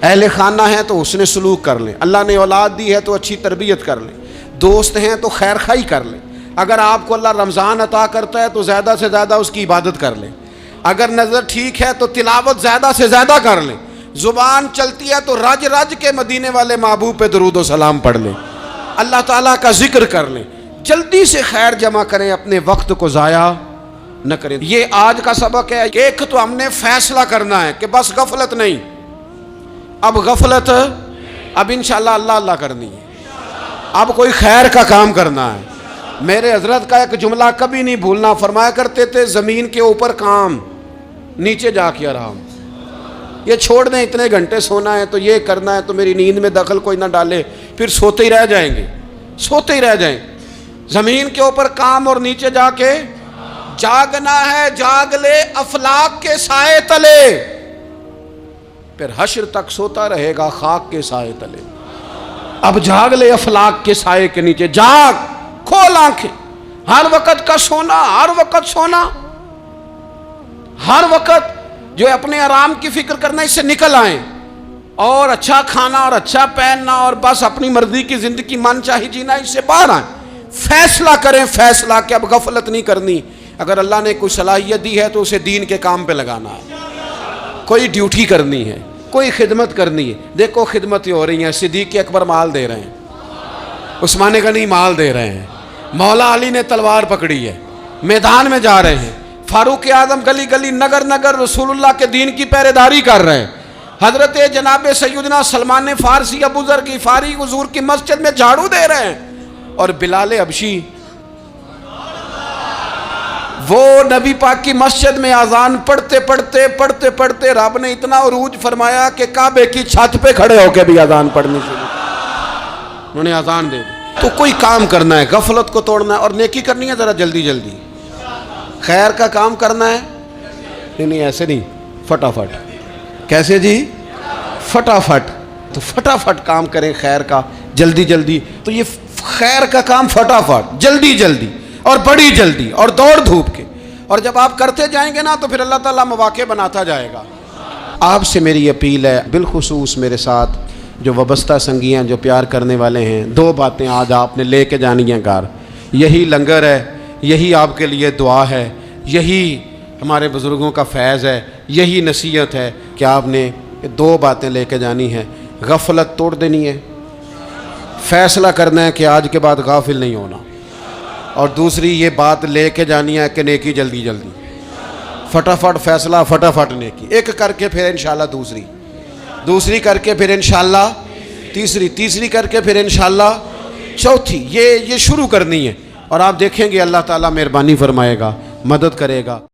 اہل خانہ ہیں تو حسن سلوک کر لیں، اللہ نے اولاد دی ہے تو اچھی تربیت کر لیں، دوست ہیں تو خیر خائی کر لیں، اگر آپ کو اللہ رمضان عطا کرتا ہے تو زیادہ سے زیادہ اس کی عبادت کر لیں، اگر نظر ٹھیک ہے تو تلاوت زیادہ سے زیادہ کر لیں، زبان چلتی ہے تو رج رج کے مدینے والے محبوب پہ درود و سلام پڑھ لیں، اللہ تعالیٰ کا ذکر کر لیں، جلدی سے خیر جمع کریں، اپنے وقت کو ضائع نہ کریں۔ یہ آج کا سبق ہے کہ ایک تو ہم نے فیصلہ کرنا ہے کہ بس غفلت نہیں، اب غفلت، اب انشاءاللہ اللہ اللہ کرنی ہے، اب کوئی خیر کا کام کرنا ہے۔ میرے حضرت کا ایک جملہ کبھی نہیں بھولنا، فرمایا کرتے تھے زمین کے اوپر کام، نیچے جا کے آرام، یہ چھوڑ دیں اتنے گھنٹے سونا ہے تو یہ کرنا ہے تو میری نیند میں دخل کوئی نہ ڈالے، پھر سوتے ہی رہ جائیں گے، سوتے ہی رہ جائیں۔ زمین کے اوپر کام اور نیچے جا کے جاگنا ہے، جاگ لے افلاک کے سائے تلے، پھر حشر تک سوتا رہے گا خاک کے سائے تلے۔ اب جاگ لے افلاک کے سائے کے نیچے، جاگ، کھول آنکھیں، ہر وقت کا سونا، ہر وقت سونا، ہر وقت جو اپنے آرام کی فکر کرنا، اس سے نکل آئیں اور اچھا کھانا اور اچھا پہننا اور بس اپنی مرضی کی زندگی من چاہی جینا، اس سے باہر آئیں، فیصلہ کریں، فیصلہ کہ اب غفلت نہیں کرنی۔ اگر اللہ نے کوئی صلاحیت دی ہے تو اسے دین کے کام پہ لگانا ہے، کوئی ڈیوٹی کرنی ہے، کوئی خدمت کرنی ہے۔ دیکھو خدمتیں ہو رہی ہیں، صدیق اکبر مال دے رہے ہیں، عثمان غنی مال دے رہے ہیں، مولا علی نے تلوار پکڑی ہے، میدان میں جا رہے ہیں، فاروق اعظم گلی گلی نگر نگر رسول اللہ کے دین کی پہرے داری کر رہے ہیں، حضرت جناب سیدنا سلمان فارسی ابو ذر غفاری حضور کی مسجد میں جھاڑو دے رہے ہیں، اور بلال حبشی وہ نبی پاک کی مسجد میں اذان پڑھتے پڑھتے رب نے اتنا عروج فرمایا کہ کعبے کی چھت پہ کھڑے ہو کے بھی اذان پڑھنی شروع، انہوں نے اذان دے دی۔ تو کوئی کام کرنا ہے، غفلت کو توڑنا ہے اور نیکی کرنی ہے، ذرا جلدی جلدی خیر کا کام کرنا ہے، نہیں ایسے نہیں، فٹافٹ۔ کیسے جی؟ فٹافٹ۔ تو فٹافٹ کام کریں خیر کا، جلدی جلدی۔ تو یہ خیر کا کام فٹافٹ، جلدی جلدی اور بڑی جلدی اور دوڑ دھوپ کے، اور جب آپ کرتے جائیں گے نا تو پھر اللہ تعالیٰ مواقع بناتا جائے گا۔ آپ سے میری اپیل ہے، بالخصوص میرے ساتھ جو وابستہ سنگیاں، جو پیار کرنے والے ہیں، دو باتیں آج آپ نے لے کے جانی ہیں گھر۔ یہی لنگر ہے، یہی آپ کے لیے دعا ہے، یہی ہمارے بزرگوں کا فیض ہے، یہی نصیحت ہے کہ آپ نے دو باتیں لے کے جانی ہیں۔ غفلت توڑ دینی ہے، فیصلہ کرنا ہے کہ آج کے بعد غافل نہیں ہونا، اور دوسری یہ بات لے کے جانی ہے کہ نیکی جلدی جلدی، فٹافٹ فیصلہ، فٹافٹ نیکی، ایک کر کے پھر انشاءاللہ دوسری کر کے پھر انشاءاللہ تیسری کر کے پھر انشاءاللہ چوتھی، یہ شروع کرنی ہے، اور آپ دیکھیں گے اللہ تعالیٰ مہربانی فرمائے گا، مدد کرے گا۔